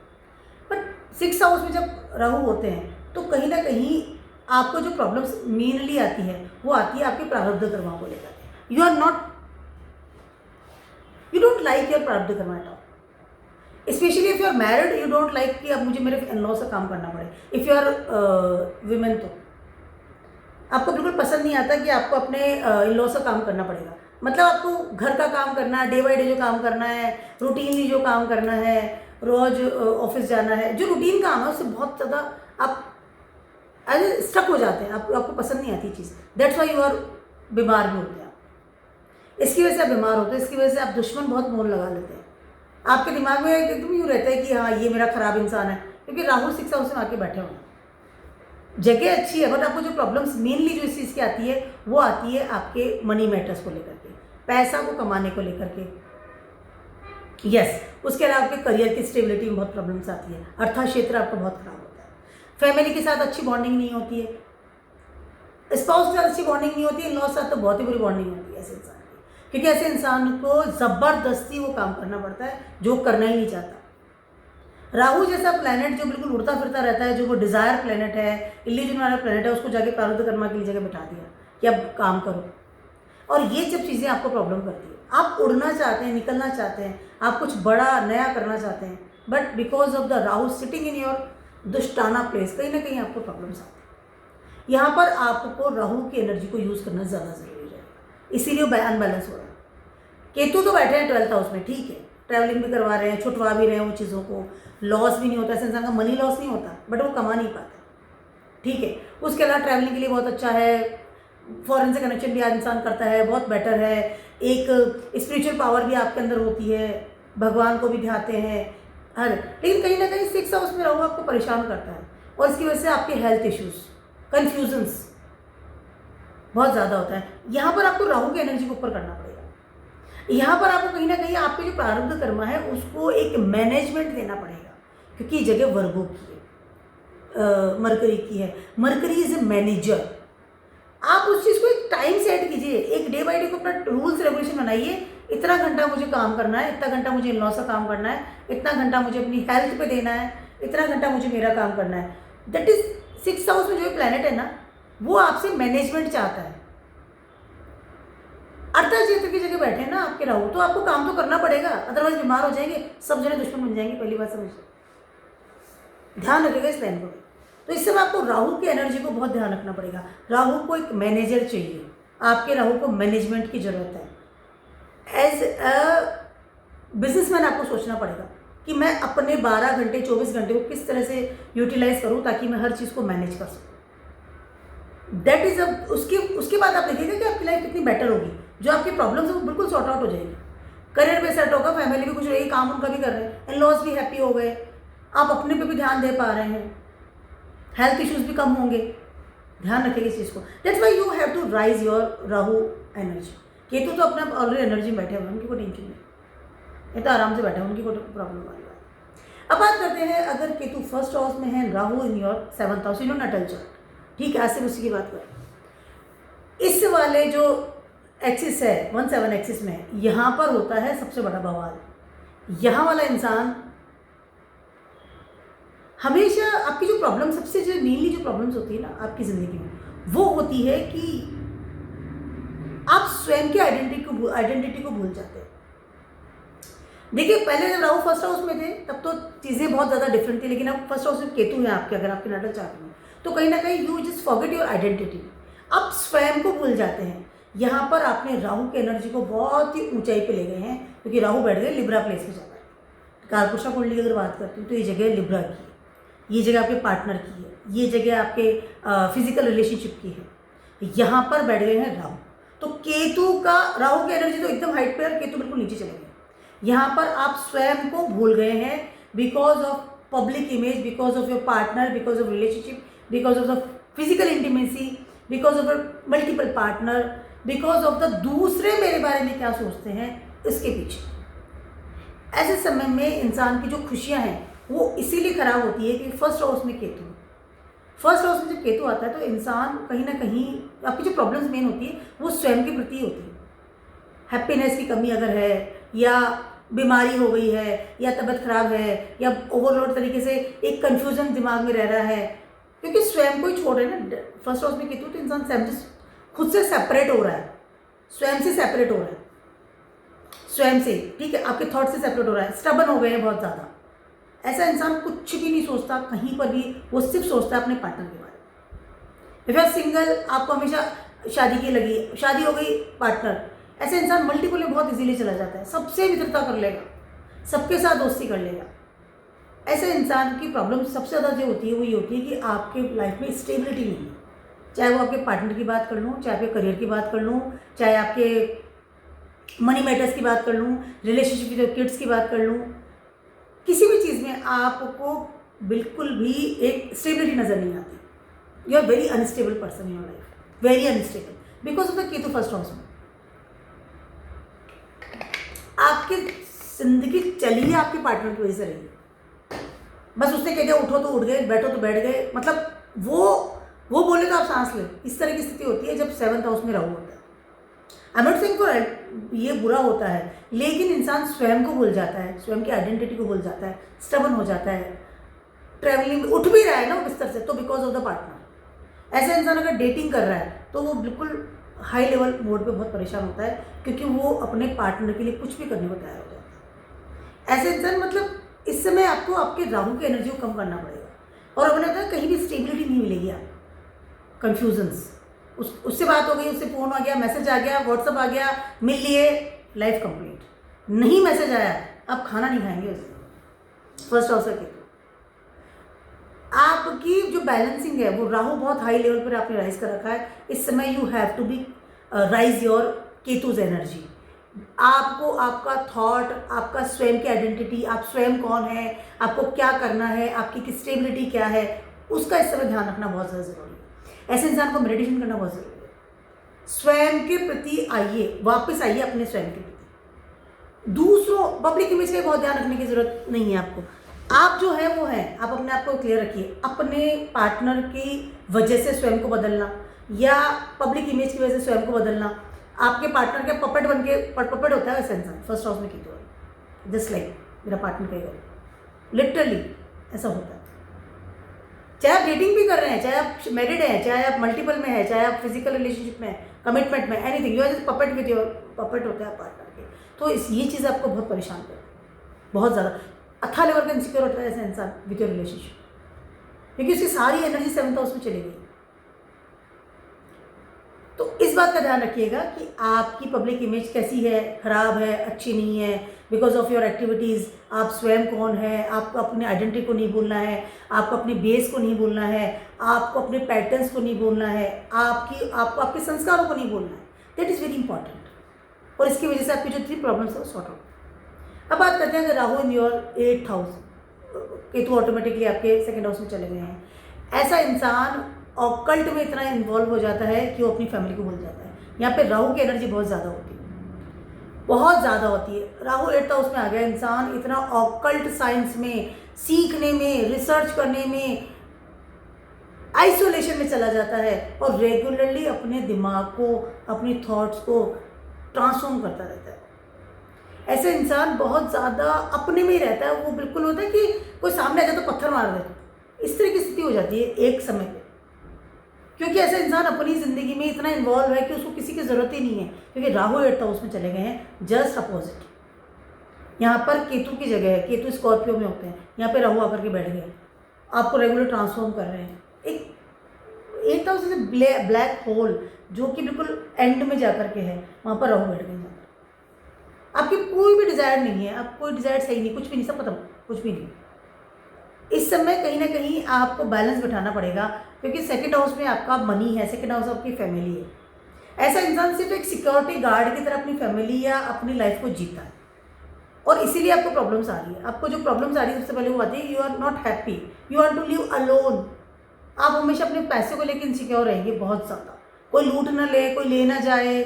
But 6th house में जब राहु होते हैं तो कहीं ना कहीं आपको जो प्रॉब्लम्स मेनली आती है वो आती है आपके प्रारब्ध कर्मा को लेकर। You are not, you don't like your prarabdha karma at all, especially if you are married, you don't like कि अब मुझे मेरे इन लॉ से काम करना पड़े। इफ़ यू आर विमेन तो आपको बिल्कुल पसंद नहीं आता कि आपको अपने इन लॉ से काम करना पड़ेगा, मतलब आपको घर का काम करना है, डे बाई डे जो काम करना है, रूटीनली जो काम करना है, रोज़ ऑफिस जाना है, जो रूटीन काम है उससे बहुत ज़्यादा आप एज स्टक हो जाते हैं, आपको पसंद नहीं आती चीज़, दैट्स वाई यू आर बीमार भी होते हैं आप, इसकी वजह से आप बीमार होते हैं, इसकी वजह से आप दुश्मन बहुत मोल लगा लेते हैं, आपके दिमाग में एकदम यूँ रहता है कि हाँ ये मेरा खराब इंसान है, क्योंकि राहु 6th हाउस में आके बैठे हुए हैं। जगह अच्छी है बट आपको जो प्रॉब्लम्स मेनली जो इस चीज़ की आती है वो आती है आपके मनी मैटर्स को लेकर के, पैसा को कमाने को लेकर के, यस। उसके अलावा आपके करियर की स्टेबिलिटी में बहुत प्रॉब्लम्स आती है, अर्था क्षेत्र आपका बहुत खराब होता है, फैमिली के साथ अच्छी बॉन्डिंग नहीं होती है, स्पाउस के साथ अच्छी बॉन्डिंग नहीं होती है, इन लॉ के साथ तो बहुत ही बुरी बॉन्डिंग होती है ऐसे इंसान की, क्योंकि ऐसे इंसान को ज़बरदस्ती वो काम करना पड़ता है जो करना ही नहीं चाहता। राहु जैसा प्लैनेट जो बिल्कुल उड़ता फिरता रहता है, जो वो डिज़ायर प्लैनेट है, इल्यूजन वाला प्लैनेट है, उसको जाके प्रारब्ध कर्मा के लिए जगह बैठा दिया कि अब काम करो, और ये जब चीज़ें आपको प्रॉब्लम करती है, आप उड़ना चाहते हैं, निकलना चाहते हैं, आप कुछ बड़ा नया करना चाहते हैं, but because of the Rahu sitting in your dusthana place, कहीं ना कहीं आपको प्रॉब्लम्स आती है। यहाँ पर आपको राहु की एनर्जी को यूज़ करना ज़्यादा ज़रूरी है, इसीलिए अनबैलेंस हो रहा है। केतु तो बैठे हैं 12th हाउस में, ठीक है, ट्रैवलिंग भी करवा रहे हैं, छुटवा भी रहे हैं वो चीज़ों को, लॉस भी नहीं होता, ऐसे इंसान का मनी लॉस नहीं होता, बट वो कमा नहीं पाता, ठीक है। उसके अलावा ट्रैवलिंग के लिए बहुत अच्छा है, फॉरेन से कनेक्शन भी आज इंसान करता है, बहुत बेटर है, एक स्पिरिचुअल पावर भी आपके अंदर होती है, भगवान को भी ध्याते हैं हर, लेकिन कहीं ना कहीं 6th हाउस में राहु आपको परेशान करता है, और इसकी वजह से आपके हेल्थ इश्यूज, कन्फ्यूजन्स बहुत ज़्यादा होता है। यहाँ पर आपको राहु की एनर्जी को ऊपर करना पड़ेगा, यहाँ पर आपको कहीं ना कहीं आपके जो प्रारब्ध कर्मा है उसको एक मैनेजमेंट देना पड़ेगा, क्योंकि ये जगह वर्गो की है, मरकरी की है, मरकरी इज ए मैनेजर। आप उस चीज़ को एक टाइम सेट कीजिए, एक डे बाई डे को अपना रूल्स रेगुलेशन बनाइए, इतना घंटा मुझे काम करना है, इतना घंटा मुझे इन लॉ से काम करना है, इतना घंटा मुझे अपनी हेल्थ पे देना है, इतना घंटा मुझे मेरा काम करना है। दैट इज 6th हाउस में जो प्लैनेट है ना, वो आपसे मैनेजमेंट चाहता है। अर्था क्षेत्र की जगह बैठे हैं ना आपके राहु, तो आपको काम तो करना पड़ेगा, अदरवाइज बीमार हो जाएंगे, सब जने दुश्मन बन जाएंगे, पहली बात समझिए, ध्यान रखिएगा इस लाइन को। तो इस समय आपको राहु की एनर्जी को बहुत ध्यान रखना पड़ेगा, राहु को एक मैनेजर चाहिए, आपके राहु को मैनेजमेंट की जरूरत है। एज अ बिजनेसमैन आपको सोचना पड़ेगा कि मैं अपने 12 घंटे 24 घंटे को किस तरह से यूटिलाइज करूं ताकि मैं हर चीज़ को मैनेज कर सकूं। दैट इज उसके बाद आप देखिएगा कि आपकी लाइफ कितनी बेटर होगी, जो आपकी प्रॉब्लम्स है वो बिल्कुल सॉर्ट आउट हो जाएगी, करियर भी सेट होगा, फैमिली भी खुश रहेगी, काम उनका भी कर रहे हैं, इन लॉज भी हैप्पी हो गए, आप अपने पे भी ध्यान दे पा रहे हैं, हेल्थ इश्यूज भी कम होंगे। ध्यान रखिएगा इस चीज़ को, that's why you have to rise your Rahu energy. Ketu तो अपना ऑलरेडी एनर्जी में बैठे हुए, उनकी कोई टेंशन नहीं, ये तो आराम से बैठे हैं, उनकी कोई प्रॉब्लम वाली बात। अब बात करते हैं, अगर केतु 1st हाउस में है, Rahu in your 7th house, in your Nuttall chart, ठीक है, आज से उसी की बात करें। इस वाले जो एक्सिस है 1-7 एक्सिस में, यहाँ पर होता है सबसे बड़ा बवाल। यहाँ वाला इंसान हमेशा आपकी जो प्रॉब्लम, सबसे जो मेनली जो प्रॉब्लम्स होती है ना आपकी ज़िंदगी में, वो होती है कि आप स्वयं की आइडेंटिटी को भूल जाते हैं। देखिए, पहले जब राहु 1st हाउस में थे तब तो चीज़ें बहुत ज़्यादा डिफरेंट थी, लेकिन अब 1st हाउस में केतु है आपके, अगर आपके नाटक चार्ट में, तो कहीं ना कहीं you just forget your identity, आप स्वयं को भूल जाते हैं। यहाँ पर आपने राहु की एनर्जी को बहुत ही ऊंचाई पे ले गए हैं, क्योंकि राहु बैठ गए लिब्रा प्लेस पे जाता है। कालपुरुषा कुंडली की अगर बात करती हूँ तो ये जगह लिब्रा की है, ये जगह आपके पार्टनर की है, ये जगह आपके फिजिकल रिलेशनशिप की है, यहाँ पर बैठ गए हैं राहु। तो केतु का, राहु की एनर्जी तो एकदम हाइट पे और केतु बिल्कुल नीचे चले गए। यहाँ पर आप स्वयं को भूल गए हैं, because of public image, because of your partner, because of relationship, because of the physical intimacy, because of multiple partner, because of the दूसरे मेरे बारे में क्या सोचते हैं, इसके पीछे। ऐसे समय में इंसान की जो खुशियाँ हैं वो इसीलिए खराब होती है कि फर्स्ट हाउस में केतु, फर्स्ट हाउस में जब केतु आता है तो इंसान कहीं ना कहीं, आपकी जो प्रॉब्लम्स मेन होती है वो स्वयं के प्रति होती है। हैप्पीनेस की कमी अगर है, या बीमारी हो गई है, या तबीयत खराब है, या ओवरलोड तरीके से एक कन्फ्यूजन दिमाग में रह रहा है, क्योंकि स्वयं को ही छोड़ रहे हैं ना। फर्स्ट हाउस में केतु तो इंसान खुद से सेपरेट हो रहा है, स्वयं से सेपरेट हो रहा है, स्वयं से, ठीक है, आपके थॉट से सेपरेट हो रहा है, स्टबन हो गए हैं बहुत ज़्यादा। ऐसा इंसान कुछ भी नहीं सोचता कहीं पर भी, वो सिर्फ सोचता है अपने पार्टनर के बारे में। इफ यू आर सिंगल, आपको हमेशा शादी की लगी, शादी हो गई, पार्टनर, ऐसे इंसान मल्टीपल में बहुत इजीली चला जाता है, सबसे मित्रता कर लेगा, सबके साथ दोस्ती कर लेगा। ऐसे इंसान की प्रॉब्लम सबसे ज़्यादा जो होती है वो ये होती है कि आपके लाइफ में स्टेबिलिटी नहीं है। चाहे वो आपके पार्टनर की बात कर लूँ, चाहे आपके करियर की बात कर लूँ, चाहे आपके मनी मैटर्स की बात कर लूँ, रिलेशनशिप विद किड्स की बात कर लूँ, किसी भी चीज़ में आपको बिल्कुल भी एक स्टेबिलिटी नज़र नहीं आती। You are very unstable person in your life, very unstable because of the Ketu first house में। आपकी जिंदगी चली है आपके पार्टनर की वजह से रही, बस उसने कह दिया उठो तो उठ गए, बैठो तो बैठ गए, मतलब वो बोले तो आप सांस लें, इस तरह की स्थिति होती है जब 7th हाउस में राहु होता है। आई एम नॉट सेइंग फॉर ये बुरा होता है, लेकिन इंसान स्वयं को भूल जाता है, स्वयं की आइडेंटिटी को भूल जाता है, स्टबन हो जाता है, ट्रैवलिंग उठ भी रहा है ना वो बिस्तर से तो बिकॉज ऑफ द पार्टनर। ऐसा इंसान अगर डेटिंग कर रहा है तो वो बिल्कुल हाई लेवल मोड पे बहुत परेशान होता है, क्योंकि वो अपने पार्टनर के लिए कुछ भी करने को तैयार हो जाता है। ऐसे इंसान, मतलब इस समय आपको आपके राहु की एनर्जी को कम करना पड़ेगा, और अपने बताया कहीं भी स्टेबिलिटी नहीं मिलेगी आपको। कन्फ्यूजन्स, उससे बात हो गई, उससे फ़ोन आ गया, मैसेज आ गया, व्हाट्सअप आ गया, मिल लिए, लाइफ कंप्लीट। नहीं मैसेज आया, आप खाना नहीं खाएंगे उससे। फर्स्ट हाउस है केतु। आपकी जो बैलेंसिंग है वो राहु बहुत हाई लेवल पर आपने राइज कर रखा है। इस समय you have to be rise your Ketu's energy. आपको आपका थॉट, आपका स्वयं की आइडेंटिटी, आप स्वयं कौन है, आपको क्या करना है, आपकी स्टेबिलिटी क्या है, उसका इस समय ध्यान रखना बहुत ज़्यादा ज़रूरी है। ऐसे इंसान को मेडिटेशन करना बहुत ज़रूरी है। स्वयं के प्रति आइए, वापस आइए अपने स्वयं के प्रति। दूसरों पब्लिक इमेज का बहुत ध्यान रखने की ज़रूरत नहीं है आपको। आप जो है वो है, आप अपने आप को क्लियर रखिए। अपने पार्टनर की वजह से स्वयं को बदलना या पब्लिक इमेज की वजह से स्वयं को बदलना, आपके पार्टनर के पपेट बन के, पपेट होता है वैसे इंसान फर्स्ट हाउस में केतु है, जस्ट लाइक मेरा पार्टनर कहेगा, लिटरली ऐसा होता है। चाहे आप डेटिंग भी कर रहे हैं, चाहे आप मैरिड हैं, चाहे आप मल्टीपल में हैं, चाहे आप फिजिकल रिलेशनशिप में, कमिटमेंट में, anything, you are just puppet with your, puppet होता है पार्टनर के। तो ये चीज़ आपको बहुत परेशान करती है, बहुत ज़्यादा अच्छा लेवल का इनसिक्योर होता है ऐसा इंसान विद योर रिलेशनशिप, क्योंकि उसकी सारी एनर्जी 7th हाउस में चली गई। तो इस बात का ध्यान रखिएगा कि आपकी पब्लिक इमेज कैसी है, खराब है, अच्छी नहीं है, बिकॉज ऑफ योर एक्टिविटीज़। आप स्वयं कौन है, आपको अपने आइडेंटिटी को नहीं भूलना है, आपको अपने बेस को नहीं भूलना है, आपको अपने पैटर्न्स को नहीं भूलना है, आपको आपके संस्कारों को नहीं भूलना है। दैट इज़ वेरी इंपॉर्टेंट, और इसकी वजह से आपकी जो 3 प्रॉब्लम्स है वो सॉर्ट आउट। अब बात करते हैं अगर Rahu in your 8th house, Ketu automatically आपके 2nd हाउस में चले गए हैं। ऐसा इंसान ऑकल्ट में इतना इन्वॉल्व हो जाता है कि वो अपनी फैमिली को भूल जाता है। यहाँ पे राहु की एनर्जी बहुत ज़्यादा होती है, बहुत ज़्यादा होती है। राहु 8th हाउस में आ गया, इंसान इतना ऑकल्ट साइंस में, सीखने में, रिसर्च करने में, आइसोलेशन में चला जाता है, और रेगुलरली अपने दिमाग को, अपने थॉट्स को ट्रांसफॉर्म करता रहता है। ऐसे इंसान बहुत ज़्यादा अपने में ही रहता है, वो बिल्कुल होता है कि कोई सामने आ जाए तो पत्थर मार दे, इस तरह की स्थिति हो जाती है एक समय पे, क्योंकि ऐसा इंसान अपनी ज़िंदगी में इतना इन्वॉल्व है कि उसको किसी की ज़रूरत ही नहीं है, क्योंकि राहु 8th हाउस में चले गए हैं। जस्ट अपोजिट यहाँ पर केतु की जगह है, केतु स्कॉर्पियो में होते हैं, यहाँ पे राहु आकर के बैठ गए, आपको रेगुलर ट्रांसफॉर्म कर रहे हैं। एक 8th हाउस से ब्लैक होल जो कि बिल्कुल एंड में जा कर के है, वहाँ पर राहु बैठ गए। आपकी कोई भी डिज़ायर नहीं है, आप कोई डिज़ायर सही नहीं, कुछ भी नहीं, सब खत्म, कुछ भी नहीं। इस समय कहीं ना कहीं आपको बैलेंस बिठाना पड़ेगा, क्योंकि 2nd हाउस में आपका मनी है, 2nd हाउस आपकी फैमिली है। ऐसा इंसान सिर्फ एक सिक्योरिटी गार्ड की तरह अपनी फैमिली या अपनी लाइफ को जीता है, और इसीलिए आपको प्रॉब्लम्स आ रही है। आपको जो प्रॉब्लम्स आ रही है सबसे पहले वो आती है, you are not happy, you want to live alone. आप हमेशा अपने पैसे को लेकर इनसिक्योर रहेंगे बहुत ज़्यादा, कोई लूट ना ले, कोई ले ना जाए,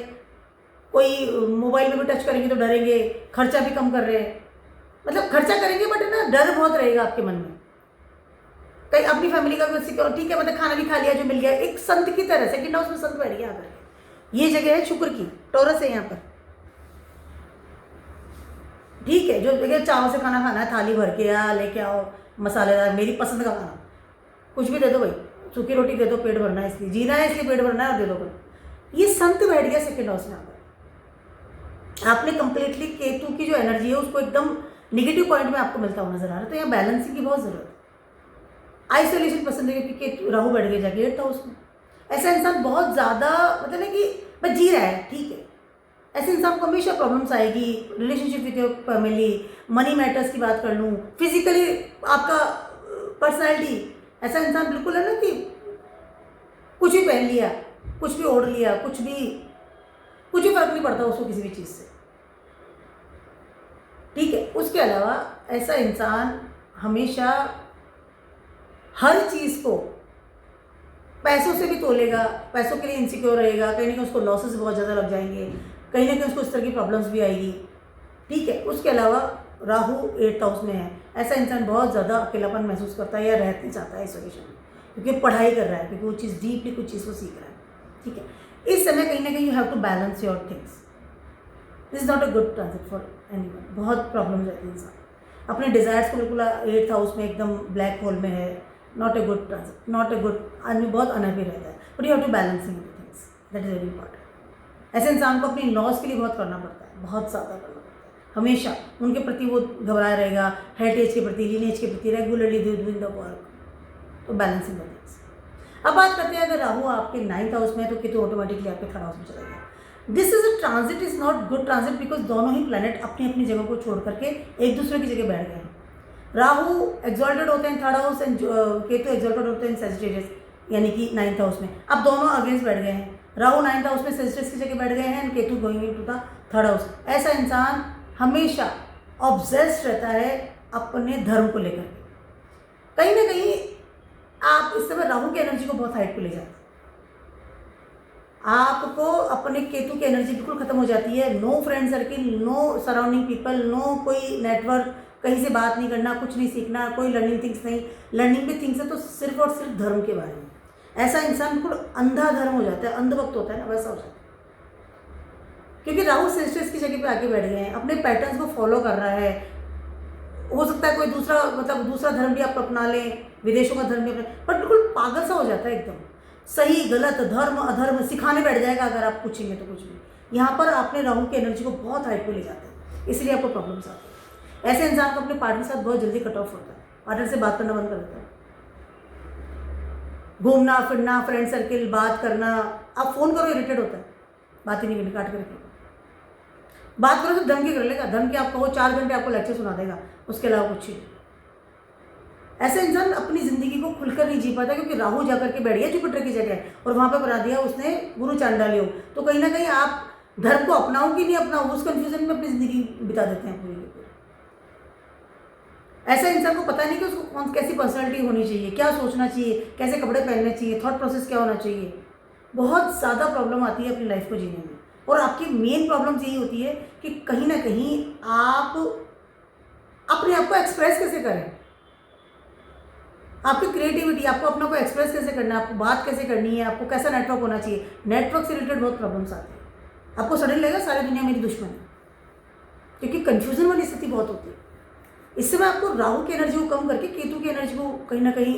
कोई मोबाइल में भी टच करेंगे तो डरेंगे, खर्चा भी कम कर रहे हैं, मतलब खर्चा करेंगे बट ना डर बहुत रहेगा आपके मन में। कहीं अपनी फैमिली का सिक्योर, ठीक है, मतलब खाना भी खा लिया जो मिल गया, एक संत की तरह। सेकंड हाउस में संत बैठ गया आकर के, ये जगह है शुक्र की, टॉरस है यहाँ पर, ठीक है। जो जगह चावल से खाना खाना है, थाली भर के या लेके आओ मसालेदार, मेरी पसंद का खाना, कुछ भी दे दो भाई, सूखी रोटी दे दो, पेट भरना है इसलिए, जीना है इसलिए पेट भरना है, और दे दो भाई। ये संत बैठ गया सेकंड हाउस में आकर। आपने कंप्लीटली केतु की जो एनर्जी है उसको एकदम निगेटिव पॉइंट में आपको मिलता हुआ नजर आ रहा है। तो यहाँ बैलेंसिंग की बहुत जरूरत है। आइसोलेशन पसंद है क्योंकि राहु बैठ गया जाके 8th हाउस में। ऐसा इंसान बहुत ज़्यादा मतलब है कि बस जी रहा है, ठीक है, ऐसे इंसान को हमेशा प्रॉब्लम्स आएगी। Relationship with your family, money matters की बात कर लूँ, फिजिकली आपका पर्सनैलिटी, ऐसा इंसान बिल्कुल है ना कि कुछ भी पहन लिया, कुछ भी ओढ़ लिया, कुछ भी फर्क नहीं पड़ता उसको किसी भी चीज़ से, ठीक है। उसके अलावा ऐसा इंसान हमेशा हर चीज़ को पैसों से भी तोलेगा, पैसों के लिए इनसिक्योर रहेगा, कहीं ना कहीं उसको लॉसेस बहुत ज़्यादा लग जाएंगे, कहीं ना कहीं उसको इस तरह की प्रॉब्लम्स भी आएगी, ठीक है। उसके अलावा राहु 8th हाउस में है, ऐसा इंसान बहुत ज़्यादा अकेलापन महसूस करता है या रहना चाहता है आइसोलेशन में, क्योंकि पढ़ाई कर रहा है, क्योंकि वो चीज़ डीपली कुछ चीज़ को सीख रहा है, ठीक है। इस समय कहीं ना कहीं you have to balance your things. This is not a good transit for anyone. बहुत प्रॉब्लम रहती है इंसान अपने डिज़ायर्स को बिल्कुल 8th हाउस में एकदम ब्लैक होल में है, not a good transit, not a good, आदमी बहुत अनहैप्पी रहता है। But you have to balancing things, that is very important. ऐसे इंसान को अपनी लॉस के लिए बहुत करना पड़ता है, बहुत ज़्यादा करना पड़ता है, हमेशा उनके प्रति वो घबराया रहेगा, हेरिटेज के प्रति, लीनेज के प्रति, रेगुलरली डूइंग द वर्क, तो बैलेंसिंग द थिंग्स। अब बात करते हैं, अगर राहु आपके 9th हाउस में है तो केतु ऑटोमेटिकली आपके 3rd हाउस में चला गया। This is a transit, is not good transit, because दोनों ही प्लैनेट अपनी अपनी जगह को छोड़ करके एक दूसरे की जगह बैठ गए हैं। राहु एक्सॉल्टेड होते हैं 3rd house and Ketu exalted होते हैं सैजिटेरियस यानी कि 9th हाउस में। अब दोनों अगेंस्ट बैठ गए हैं, राहु 9th हाउस में सैजिटेरियस की जगह बैठ गए हैं and Ketu going into the 3rd house. ऐसा इंसान हमेशा ऑब्सेस्ड रहता है अपने धर्म को लेकर के। कहीं ना कहीं आप इस समय राहु की एनर्जी को बहुत हाइट पे ले जाते हैं, आपको अपने केतु की एनर्जी बिल्कुल खत्म हो जाती है। No friend circle, no surrounding people, no कोई नेटवर्क, कहीं से बात नहीं करना, कुछ नहीं सीखना, कोई लर्निंग थिंग्स नहीं। लर्निंग भी थिंग्स है तो सिर्फ और सिर्फ धर्म के बारे में। ऐसा इंसान बिल्कुल अंधा धर्म हो जाता है, अंधभक्त होता है ना, वैसा हो जाता है। क्योंकि राहु सेस्ट्रेस की जगह पे आके बैठ गए हैं, अपने पैटर्न्स को फॉलो कर रहा है। हो सकता है कोई दूसरा मतलब दूसरा धर्म भी आप अपना लें, विदेशों का धर्म भी अपना, पर बिल्कुल पागल सा हो जाता है एकदम। सही गलत धर्म अधर्म सिखाने बैठ जाएगा अगर आप पूछेंगे तो कुछ भी। यहाँ पर आपने राहु की एनर्जी को बहुत हाइट पे ले जाते हैं, इसलिए आपको प्रॉब्लम्स आती है। ऐसे इंसान को अपने पार्टनर के साथ बहुत जल्दी कट ऑफ होता है, पार्टनर से बात करना बंद कर देता है। घूमना फिरना, फ्रेंड सर्किल, बात करना, आप फ़ोन करो इरिटेट होता है, बात ही नहीं करनी, काट कर रखेगा। बात करो तो धमकी कर लेगा, धमकी आप कहो 4 घंटे आपको लेक्चर सुना देगा, उसके अलावा कुछ नहीं। ऐसे इंसान अपनी ज़िंदगी को खुलकर नहीं जी पाता, क्योंकि राहु जाकर के बैठ गया जुपिटर की जगह और वहाँ पे बना दिया उसने गुरु चांडाली योग। तो कहीं ना कहीं आप धर्म को अपनाओ कि नहीं अपनाओ, उस कन्फ्यूजन में अपनी ज़िंदगी बिता देते हैं पूरी। ऐसा इंसान को पता नहीं कि उसको कौन कैसी पर्सनैलिटी होनी चाहिए, क्या सोचना चाहिए, कैसे कपड़े पहनने चाहिए, थॉट प्रोसेस क्या होना चाहिए। बहुत ज़्यादा प्रॉब्लम आती है अपनी लाइफ को जीने में, और आपकी मेन प्रॉब्लम यही होती है कि कहीं ना कहीं आप अपने आप को एक्सप्रेस कैसे करें, आपकी क्रिएटिविटी, आपको अपने को एक्सप्रेस कैसे करना है, आपको बात कैसे करनी है, आपको कैसा नेटवर्क होना चाहिए। नेटवर्क से रिलेटेड बहुत प्रॉब्लम्स आती है, आपको सडन लगेगा सारी दुनिया मेरी दुश्मन है, क्योंकि कन्फ्यूजन वाली स्थिति बहुत होती है। इस समय आपको राहु की एनर्जी को कम करके केतु की एनर्जी को कहीं ना कहीं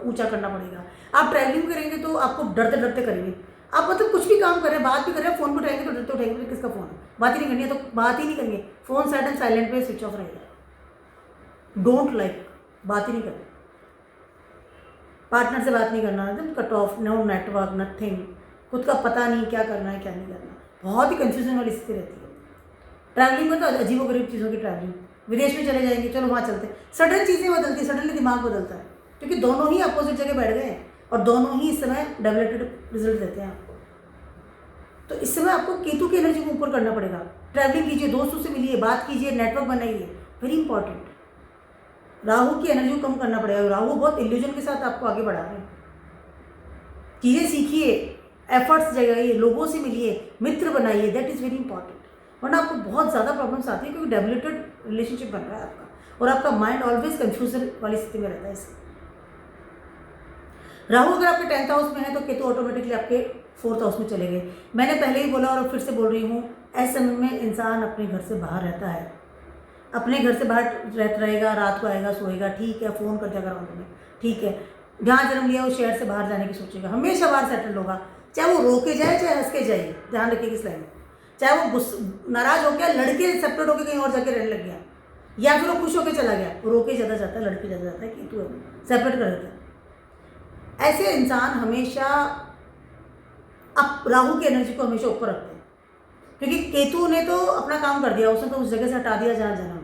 ऊंचा करना पड़ेगा। आप ट्रैवलिंग करेंगे तो आपको डरते डरते करेंगे, आप मतलब कुछ भी काम करें, बात भी करें, फ़ोन भी उठाएंगे तो डरते उठाएंगे, तो किसका फ़ोन है, बात ही नहीं करनी है तो बात ही नहीं करेंगे, फ़ोन सेट एंड साइलेंट पे स्विच ऑफ रहेगा। डोंट लाइक, बात ही नहीं करना, पार्टनर से बात नहीं करना, एकदम cut off, no network, nothing, खुद का पता नहीं क्या करना है क्या नहीं करना, बहुत ही कन्फ्यूजन वाली स्थिति रहती है। ट्रैवलिंग में तो अजीबोगरीब चीज़ों की ट्रैवलिंग, विदेश में चले जाएंगे, चलो वहाँ चलते हैं, सडन चीज़ें बदलती है, सडनली दिमाग बदलता है, क्योंकि दोनों ही अपोजिट जगह बैठ गए हैं और दोनों ही इस समय डेवलप्ड रिजल्ट देते हैं आपको। तो इस समय आपको केतु की एनर्जी को ऊपर करना पड़ेगा। ट्रैवलिंग कीजिए, दोस्तों से मिलिए, बात कीजिए, नेटवर्क बनाइए, वेरी इंपॉर्टेंट। राहु की एनर्जी को कम करना पड़ेगा। राहु बहुत इल्यूजन के साथ आपको आगे बढ़ा रहे हैं। चीज़ें सीखिए, एफर्ट्स जगाइए, लोगों से मिलिए, मित्र बनाइए, दैट इज़ वेरी इंपॉर्टेंट। वरना आपको बहुत ज़्यादा प्रॉब्लम्स आती है क्योंकि डेवलप्ड रिलेशनशिप बन रहा है आपका और आपका माइंड ऑलवेज कन्फ्यूजन वाली स्थिति में रहता है। इससे राहु अगर आपके 10th हाउस में है तो केतु ऑटोमेटिकली आपके 4th हाउस में चले गए। मैंने पहले ही बोला और फिर से बोल रही हूँ, ऐसे समय में इंसान अपने घर से बाहर रहता है, अपने घर से बाहर रहता रहेगा, रात को आएगा, सोएगा, ठीक है, फ़ोन करके अगर ऑन में, ठीक है, जहाँ जन्म लिया वो शहर से बाहर जाने की सोचेगा, हमेशा बाहर सेटल होगा, चाहे वो रो के जाए चाहे हंस के जाए, ध्यान रखिए इस लाइन में। चाहे वो नाराज हो गया, लड़के सेपरेट होकर कहीं और जाके रहने लग गया, या फिर वो खुश होकर चला गया, रो के ज़्यादा जाता है, लड़के ज़्यादा जाता है कि तू सेपरेट कर देता है। ऐसे इंसान हमेशा राहु की एनर्जी को हमेशा ऊपर रखते हैं क्योंकि केतु ने तो अपना काम कर दिया, उसने तो उस जगह से हटा दिया जहाँ जाना है।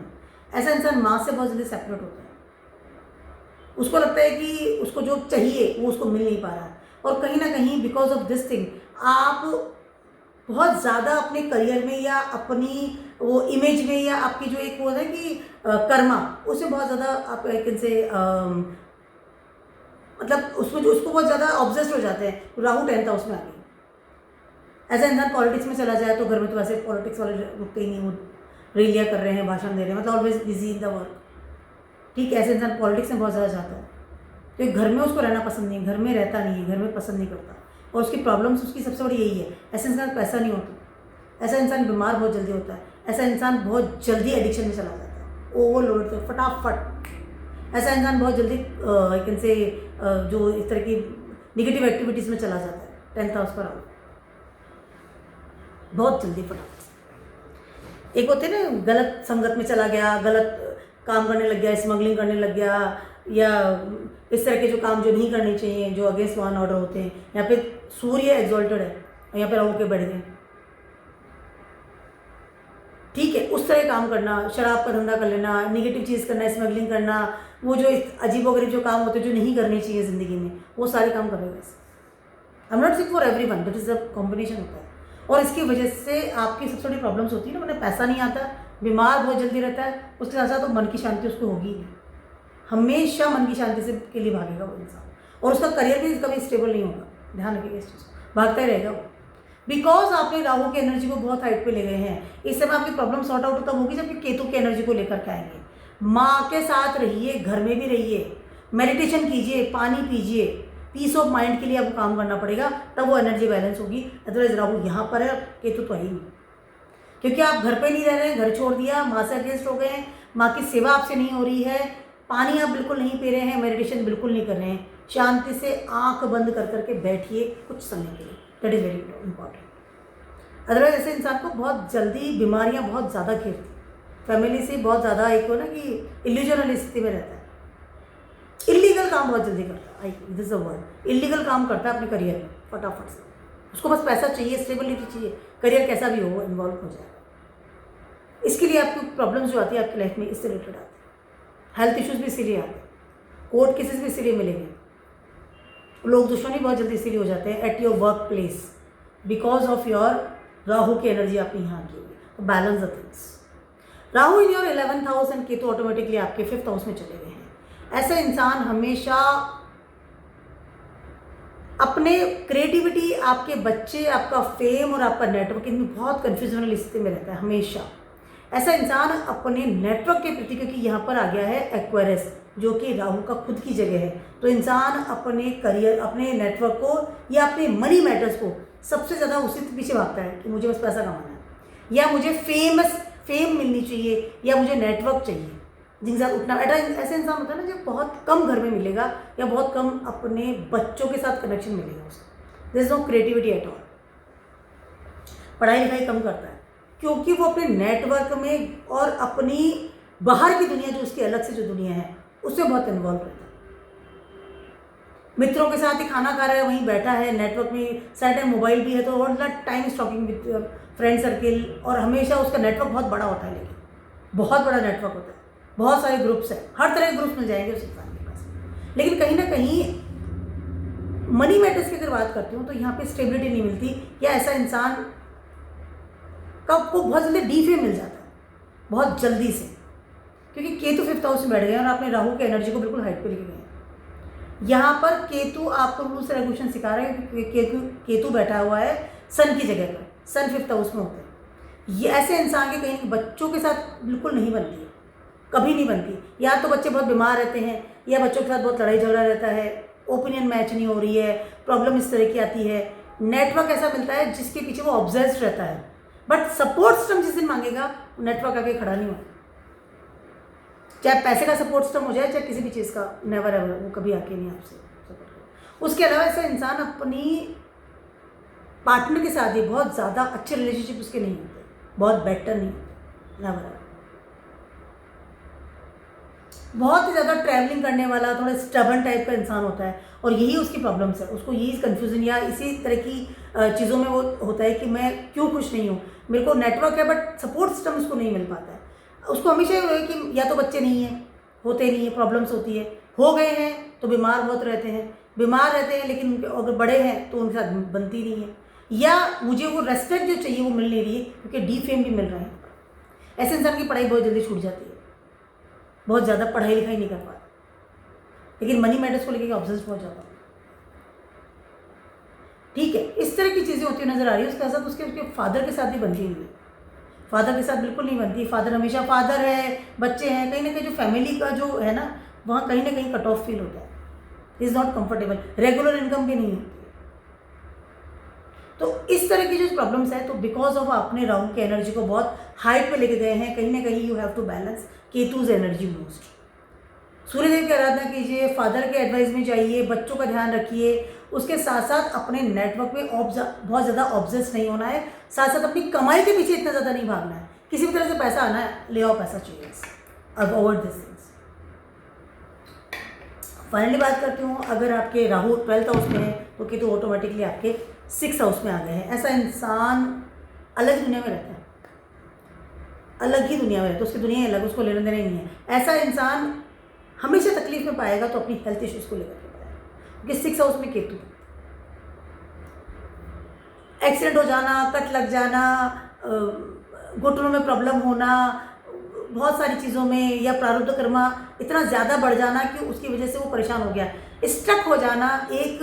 ऐसा इंसान माँ से बहुत जल्दी सेपरेट होता है, उसको लगता है कि उसको जो चाहिए वो उसको मिल नहीं पा रहा है, और कहीं ना कहीं बिकॉज ऑफ दिस थिंग आप बहुत ज़्यादा अपने करियर में या अपनी वो इमेज में या आपकी जो एक वो है कि कर्मा, उससे बहुत ज़्यादा आप एक इनसे मतलब उसमें जो उसको बहुत ज़्यादा ऑब्सेस्ड हो जाते हैं। राहु 10th हाउस में आ गई। ऐसा इंसान पॉलिटिक्स में चला जाए तो घर में तो वैसे पॉलिटिक्स वाले रुकते ही नहीं, वो रैलियाँ कर रहे हैं, भाषण दे रहे हैं, मतलब always busy in the work, ठीक है। ऐसे इंसान पॉलिटिक्स में बहुत ज़्यादा जाता है तो घर में उसको रहना पसंद नहीं है, घर में रहता नहीं है, घर में पसंद नहीं करता, और उसकी प्रॉब्लम्स उसकी सबसे बड़ी यही है। ऐसे इंसान पैसा नहीं होता, ऐसा इंसान बीमार बहुत जल्दी होता है, ऐसा इंसान बहुत जल्दी एडिक्शन में चला जाता है, ओवरलोड से फटाफट। ऐसा इंसान बहुत जल्दी इनसे जो इस तरह की निगेटिव एक्टिविटीज़ में चला जाता है। 10th हाउस पर आओ बहुत जल्दी फटाफट। एक होते हैं ना, गलत संगत में चला गया, गलत काम करने लग गया, स्मगलिंग करने लग गया, या इस तरह के जो काम जो नहीं करने चाहिए, जो अगेंस्ट लॉ एंड ऑर्डर होते हैं। यहाँ पे सूर्य एग्जॉल्टेड है और यहाँ पे राहु के बैठ गए, ठीक है। उस तरह काम करना, शराब का धंधा कर लेना, निगेटिव चीज़ करना, स्मगलिंग करना, वो जो अजीबोगरीब जो काम होते हैं जो नहीं करने चाहिए ज़िंदगी में, वो सारे काम करेगा। आई am not sick for every one, but is a combination होता है। और इसकी वजह से आपकी सबसे बड़ी प्रॉब्लम्स होती है ना, मतलब पैसा नहीं आता, बीमार बहुत जल्दी रहता है, उसके साथ साथ तो मन की शांति उसको होगी ही नहीं, हमेशा मन की शांति से के लिए भागेगा वो इंसान, और उसका करियर भी कभी स्टेबल नहीं होगा। ध्यान रखिएगा इस चीज़ को, भागता ही रहेगा वो, बिकॉज आपने राहु की एनर्जी को बहुत हाइट पे ले गए हैं। इस समय आपकी प्रॉब्लम सॉर्ट आउट तब होगी जबकि केतु की एनर्जी को लेकर के आएंगे। माँ के साथ रहिए, घर में भी रहिए, मेडिटेशन कीजिए, पानी पीजिए, पीस ऑफ माइंड के लिए आपको काम करना पड़ेगा, तब वो एनर्जी बैलेंस होगी। अदरवाइज राहु यहाँ पर है, केतु तो है ही नहीं, क्योंकि आप घर पे नहीं रह रहे हैं, घर छोड़ दिया, माँ से अगेंस्ट हो गए हैं, माँ की सेवा आपसे नहीं हो रही है, पानी आप बिल्कुल नहीं पी रहे हैं, मेडिटेशन बिल्कुल नहीं कर रहे हैं। शांति से आंख बंद कर करके बैठिए कुछ समय के लिए, that is very important. Otherwise ऐसे इंसान को बहुत जल्दी बीमारियाँ बहुत ज़्यादा घेरती, फैमिली से बहुत ज़्यादा एक हो ना कि इल्यूजन वाली स्थिति में रहता है, इलीगल काम बहुत जल्दी करता है, this is a word, illegal काम करता है अपने करियर में फटाफट से। उसको बस पैसा चाहिए, स्टेबिलिटी चाहिए, करियर कैसा भी हो इन्वॉल्व हो जाएगा। इसके लिए आपकी प्रॉब्लम्स जो आती है आपकी लाइफ में इससे रिलेटेड आती है, हेल्थ इश्यूज भी इसीलिए आते हैं, कोर्ट केसेस भी इसीलिए मिलेंगे, लोग दुश्मनी बहुत जल्दी इसीलिए हो जाते हैं at your work place, because of your Rahu की एनर्जी आपने यहाँ की हुई। तो balance the things. Rahu in your 11th house and Ketu automatically आपके 5th हाउस में चले गए हैं। ऐसा इंसान हमेशा अपने क्रिएटिविटी, आपके बच्चे, आपका फेम और आपका नेटवर्क, इनमें बहुत कन्फ्यूजन वाली स्थिति में रहता है हमेशा। ऐसा इंसान अपने नेटवर्क के प्रति, क्योंकि यहाँ पर आ गया है एक्वेरियस जो कि राहु का खुद की जगह है, तो इंसान अपने करियर, अपने नेटवर्क को या अपने मनी मैटर्स को सबसे ज़्यादा उसी पीछे भागता है कि मुझे बस पैसा कमाना है, या मुझे फेम मिलनी चाहिए, या मुझे नेटवर्क चाहिए जिनके साथ उठना। ऐसे इंसान होता है ना जो बहुत कम घर में मिलेगा या बहुत कम अपने बच्चों के साथ कनेक्शन मिलेगा उसको। There is no creativity at all. पढ़ाई लिखाई कम करता है क्योंकि वो अपने नेटवर्क में और अपनी बाहर की दुनिया, जो उसकी अलग से जो दुनिया है, उससे बहुत इन्वॉल्व रहता है। मित्रों के साथ ही खाना खा रहा है, वहीं बैठा है, नेटवर्क में सारे टाइम मोबाइल भी है, तो all the time is talking with friend circle, और हमेशा उसका नेटवर्क बहुत बड़ा होता है, लेकिन बहुत बड़ा नेटवर्क होता है, बहुत सारे ग्रुप्स हैं, हर तरह के ग्रुप्स मिल जाएंगे उस इंसान के पास। लेकिन कहीं ना कहीं मनी मैटर्स की अगर बात करती हूँ तो यहाँ पे स्टेबिलिटी नहीं मिलती, या ऐसा इंसान का आपको बहुत जल्दी डीफेम मिल जाता है बहुत जल्दी से, क्योंकि केतु 5th हाउस में बैठ गए और आपने राहु की एनर्जी को बिल्कुल हाइट पे लेके गए हैं। यहाँ पर केतु आपको रूल्स रेगुलेशन सिखा रहा है, क्योंकि केतु बैठा हुआ है सन की जगह पर, सन 5th हाउस में होते हैं। ये ऐसे इंसान के कहीं बच्चों के साथ बिल्कुल नहीं बनती है, कभी नहीं बनती। या तो बच्चे बहुत बीमार रहते हैं, या बच्चों के साथ बहुत लड़ाई झगड़ा रहता है, ओपिनियन मैच नहीं हो रही है, प्रॉब्लम इस तरह की आती है। नेटवर्क ऐसा मिलता है जिसके पीछे वो ऑब्सेस्ड रहता है, बट सपोर्ट सिस्टम जिस दिन मांगेगा नेटवर्क आके खड़ा नहीं होता। चाहे पैसे का सपोर्ट सिस्टम हो जाए, चाहे किसी भी चीज़ का, नेवर एवर, वो कभी आके नहीं आपसे सपोर्ट करेगा। उसके अलावा ऐसा इंसान अपनी पार्टनर के साथ ही बहुत ज़्यादा अच्छे रिलेशनशिप उसके नहीं होते, बहुत बेटर नहीं होते, नेवर एवर। बहुत ही ज़्यादा ट्रैवलिंग करने वाला, थोड़ा स्टबर्न टाइप का इंसान होता है, और यही उसकी प्रॉब्लम्स है। उसको यही कन्फ्यूजन या इसी तरह की चीज़ों में वो होता है कि मैं क्यों खुश नहीं हूँ, मेरे को नेटवर्क है बट सपोर्ट सिस्टम उसको नहीं मिल पाता है। उसको हमेशा ये है कि या तो बच्चे नहीं हैं, होते नहीं है, प्रॉब्लम्स होती है, हो गए हैं तो बीमार बहुत रहते हैं, बीमार रहते हैं लेकिन अगर बड़े हैं तो उनके साथ बनती नहीं है, या मुझे वो रेस्पेक्ट जो चाहिए वो मिल नहीं रही है, क्योंकि डी फेम भी मिल रहा है। ऐसे इंसान की पढ़ाई बहुत जल्दी छूट जाती है, बहुत ज़्यादा पढ़ाई लिखाई नहीं कर पाता, लेकिन मनी मैटर्स को लेकर ऑब्सेस्ड बहुत ज़्यादा। ठीक है, इस तरह की चीज़ें होती हुई नजर आ रही है। उसके साथ उसके फादर के साथ भी बनती हुई है, फादर के साथ बिल्कुल नहीं बनती। फादर हमेशा फादर है, बच्चे हैं, कहीं ना कहीं जो फैमिली का जो है ना, वहाँ कहीं ना कहीं कट ऑफ फील होता है, is not comfortable, regular income भी नहीं होती। तो इस तरह की जो प्रॉब्लम्स है, तो बिकॉज ऑफ आपने राहु की एनर्जी को बहुत हाइट पे लेके गए हैं, कहीं ना कहीं you have to balance Ketu's energy most. Suryadev की आराधना कीजिए, फादर के एडवाइस में जाइए, बच्चों का ध्यान रखिए, उसके साथ साथ अपने नेटवर्क पे बहुत ज़्यादा ऑब्सेस नहीं होना है, साथ साथ अपनी कमाई के पीछे इतना ज़्यादा नहीं भागना है। किसी भी तरह से पैसा आना है, ले आओ, पैसा चाहिए, अवॉइड दिस थिंग्स। फाइनली बात करती हूँ, अगर आपके राहु 12th हाउस में है तो केतु ऑटोमेटिकली आपके 6th हाउस में आ गए हैं। ऐसा इंसान अलग दुनिया में रहता है, अलग ही दुनिया में रहता है, उसकी दुनिया अलग, उसको लेने देने नहीं है। ऐसा इंसान हमेशा तकलीफ में पाएगा तो अपनी हेल्थ इश्यूज को लेकर के पाएगा, क्योंकि 6th हाउस में केतु, एक्सीडेंट हो जाना, कट लग जाना, घुटनों में प्रॉब्लम होना, बहुत सारी चीज़ों में, या प्रारब्ध कर्मा इतना ज़्यादा बढ़ जाना कि उसकी वजह से वो परेशान हो गया, स्टक हो जाना, एक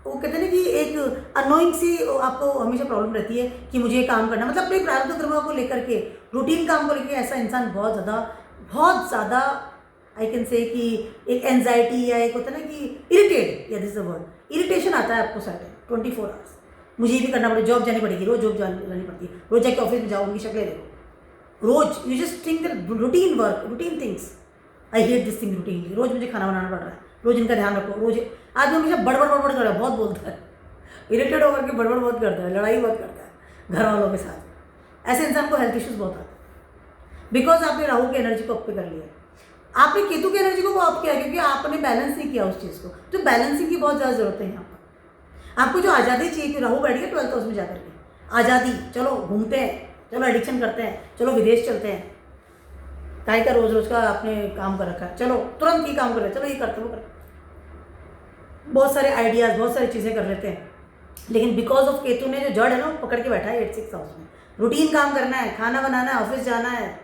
वो कहते हैं ना कि एक अनोइंग सी आपको हमेशा प्रॉब्लम रहती है कि मुझे ये काम करना, मतलब अपने प्रारब्ध कर्मा को लेकर के, रूटीन काम को लेकर ऐसा इंसान बहुत ज़्यादा आई कैन से कि एक एनजाइटी, या एक होता है ना कि इरिटेट, या दिस द वर्ड, इरिटेशन आता है आपको सर्टेन 24 आवर्स, मुझे ये भी करना पड़ेगा, जॉब जानी पड़ेगी, रोज जॉब जानी पड़ती है, रोज जाके ऑफिस में जाओ, उनकी शक्लें देखो, रोज you just think the routine work, routine things, I hate this thing routine, रोज मुझे खाना बनाना पड़ रहा है, रोज इनका ध्यान रखो, रोज आदमी हमेशा बड़बड़ कर रहा है, बहुत बोलता है, इरिटेट होकर के बड़बड़ बहुत करता है, लड़ाई बहुत करता है घर वालों के साथ। ऐसे इंसान को हेल्थ इश्यूज बहुत आते हैं, बिकॉज आपने राहु की एनर्जी को अप कर लिया, आपने केतु की एनर्जी को अप किया, क्योंकि आपने बैलेंस नहीं किया उस चीज़ को। तो बैलेंसिंग की बहुत ज़्यादा जरूरत है यहाँ पर। आपको जो आज़ादी चाहिए, कि राहु बैठ गया 12th हाउस में जाकर के, आज़ादी, चलो घूमते हैं, चलो एडिक्शन करते हैं, चलो विदेश चलते हैं, काय का रोज रोज का आपने काम कर रखा है, चलो तुरंत ही काम कर रहे हैं, चलो ये करते वो करते, बहुत सारे आइडियाज़, बहुत सारी चीज़ें कर लेते हैं, लेकिन बिकॉज ऑफ केतु ने जो जड़ है ना, वो पकड़ के बैठा है 8th 6th हाउस में। रूटीन काम करना है, खाना बनाना है, ऑफिस जाना है,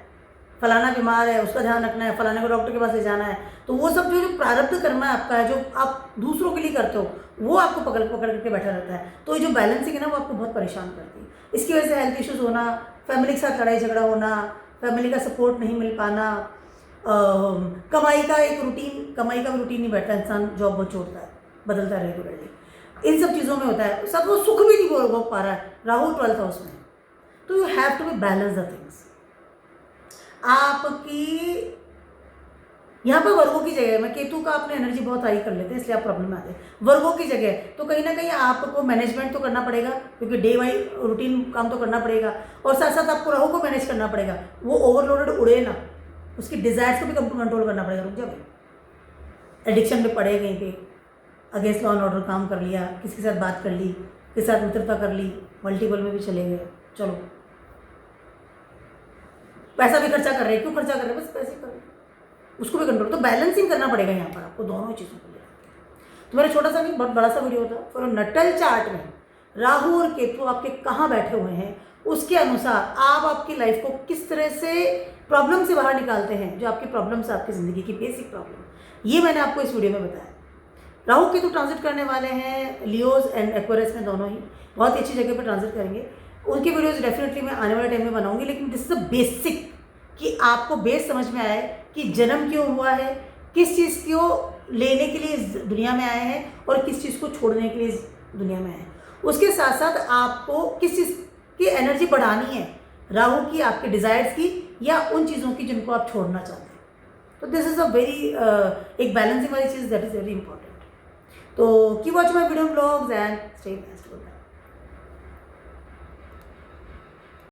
फलाना बीमार है उसका ध्यान रखना है, फलाने को डॉक्टर के पास ले जाना है, तो वो सब जो प्रारब्ध कर्म है आपका, जो आप दूसरों के लिए करते हो, वो आपको पकड़ करके बैठा रहता है। तो ये जो बैलेंसिंग है ना, वो आपको बहुत परेशान करती है। इसकी वजह से हेल्थ इश्यूज़ होना, फैमिली के साथ लड़ाई झगड़ा होना, फैमिली का सपोर्ट नहीं मिल पाना, कमाई का भी रूटीन नहीं बैठता, इंसान जॉब बहुत छोड़ता है, बदलता है रेगुलरली, इन सब चीज़ों में होता है, सब वो सुख भी नहीं भोग पा रहा है, राहु 12th हाउस में। तो you have to be balance the things. आपकी यहाँ पर वर्गों की जगह, मैं केतु का अपने एनर्जी बहुत हाई कर लेते हैं, इसलिए आप प्रॉब्लम में आते हैं। वर्गों की जगह तो कहीं ना कहीं आपको मैनेजमेंट तो करना पड़ेगा, क्योंकि डे वाइज रूटीन काम तो करना पड़ेगा, और साथ साथ आपको राहु को मैनेज करना पड़ेगा, वो ओवरलोडेड उड़े ना, उसकी डिज़ायर्स को भी कंट्रोल करना पड़ेगा। रुक जाओ, एडिक्शन में पड़े कहीं पे, अगेंस्ट लॉ एंड ऑर्डर काम कर लिया, किसी के साथ बात कर ली, किसी के साथ मित्रता कर ली, मल्टीपल में भी चले गए, चलो पैसा भी खर्चा कर रहे हैं, क्यों खर्चा कर रहे हैं, बस पैसे कर रहे हैं, उसको भी कंट्रोल। तो बैलेंसिंग करना पड़ेगा यहाँ पर आपको, दोनों ही चीज़ों को लेकर। तो मेरा छोटा सा नहीं, बहुत बड़ा सा वीडियो था। फिर नटल चार्ट में राहु और केतु आपके कहाँ बैठे हुए हैं, उसके अनुसार आप आपकी लाइफ को किस तरह से प्रॉब्लम से बाहर निकालते हैं, जो आपकी प्रॉब्लम्स, आपकी ज़िंदगी की बेसिक प्रॉब्लम, ये मैंने आपको इस वीडियो में बताया। राहु केतु ट्रांजिट करने वाले हैं लियोज एंड एक्वेरियस में, दोनों ही बहुत ही अच्छी जगह पर ट्रांजिट करेंगे। उनकी वीडियोस डेफिनेटली मैं आने वाले टाइम में बनाऊंगी, लेकिन दिस इज द बेसिक कि आपको बेस समझ में आए कि जन्म क्यों हुआ है, किस चीज़ को लेने के लिए इस दुनिया में आए हैं और किस चीज़ को छोड़ने के लिए इस दुनिया में आए हैं। उसके साथ साथ आपको किस चीज़ की एनर्जी बढ़ानी है, राहु की, आपके डिज़ायर्स की, या उन चीज़ों की जिनको आप छोड़ना चाहते हैं। तो दिस इज़ अ वेरी एक बैलेंसिंग वाली चीज़ दैट इज़ वेरी इंपॉर्टेंट। तो keep watching my video blogs and stay best.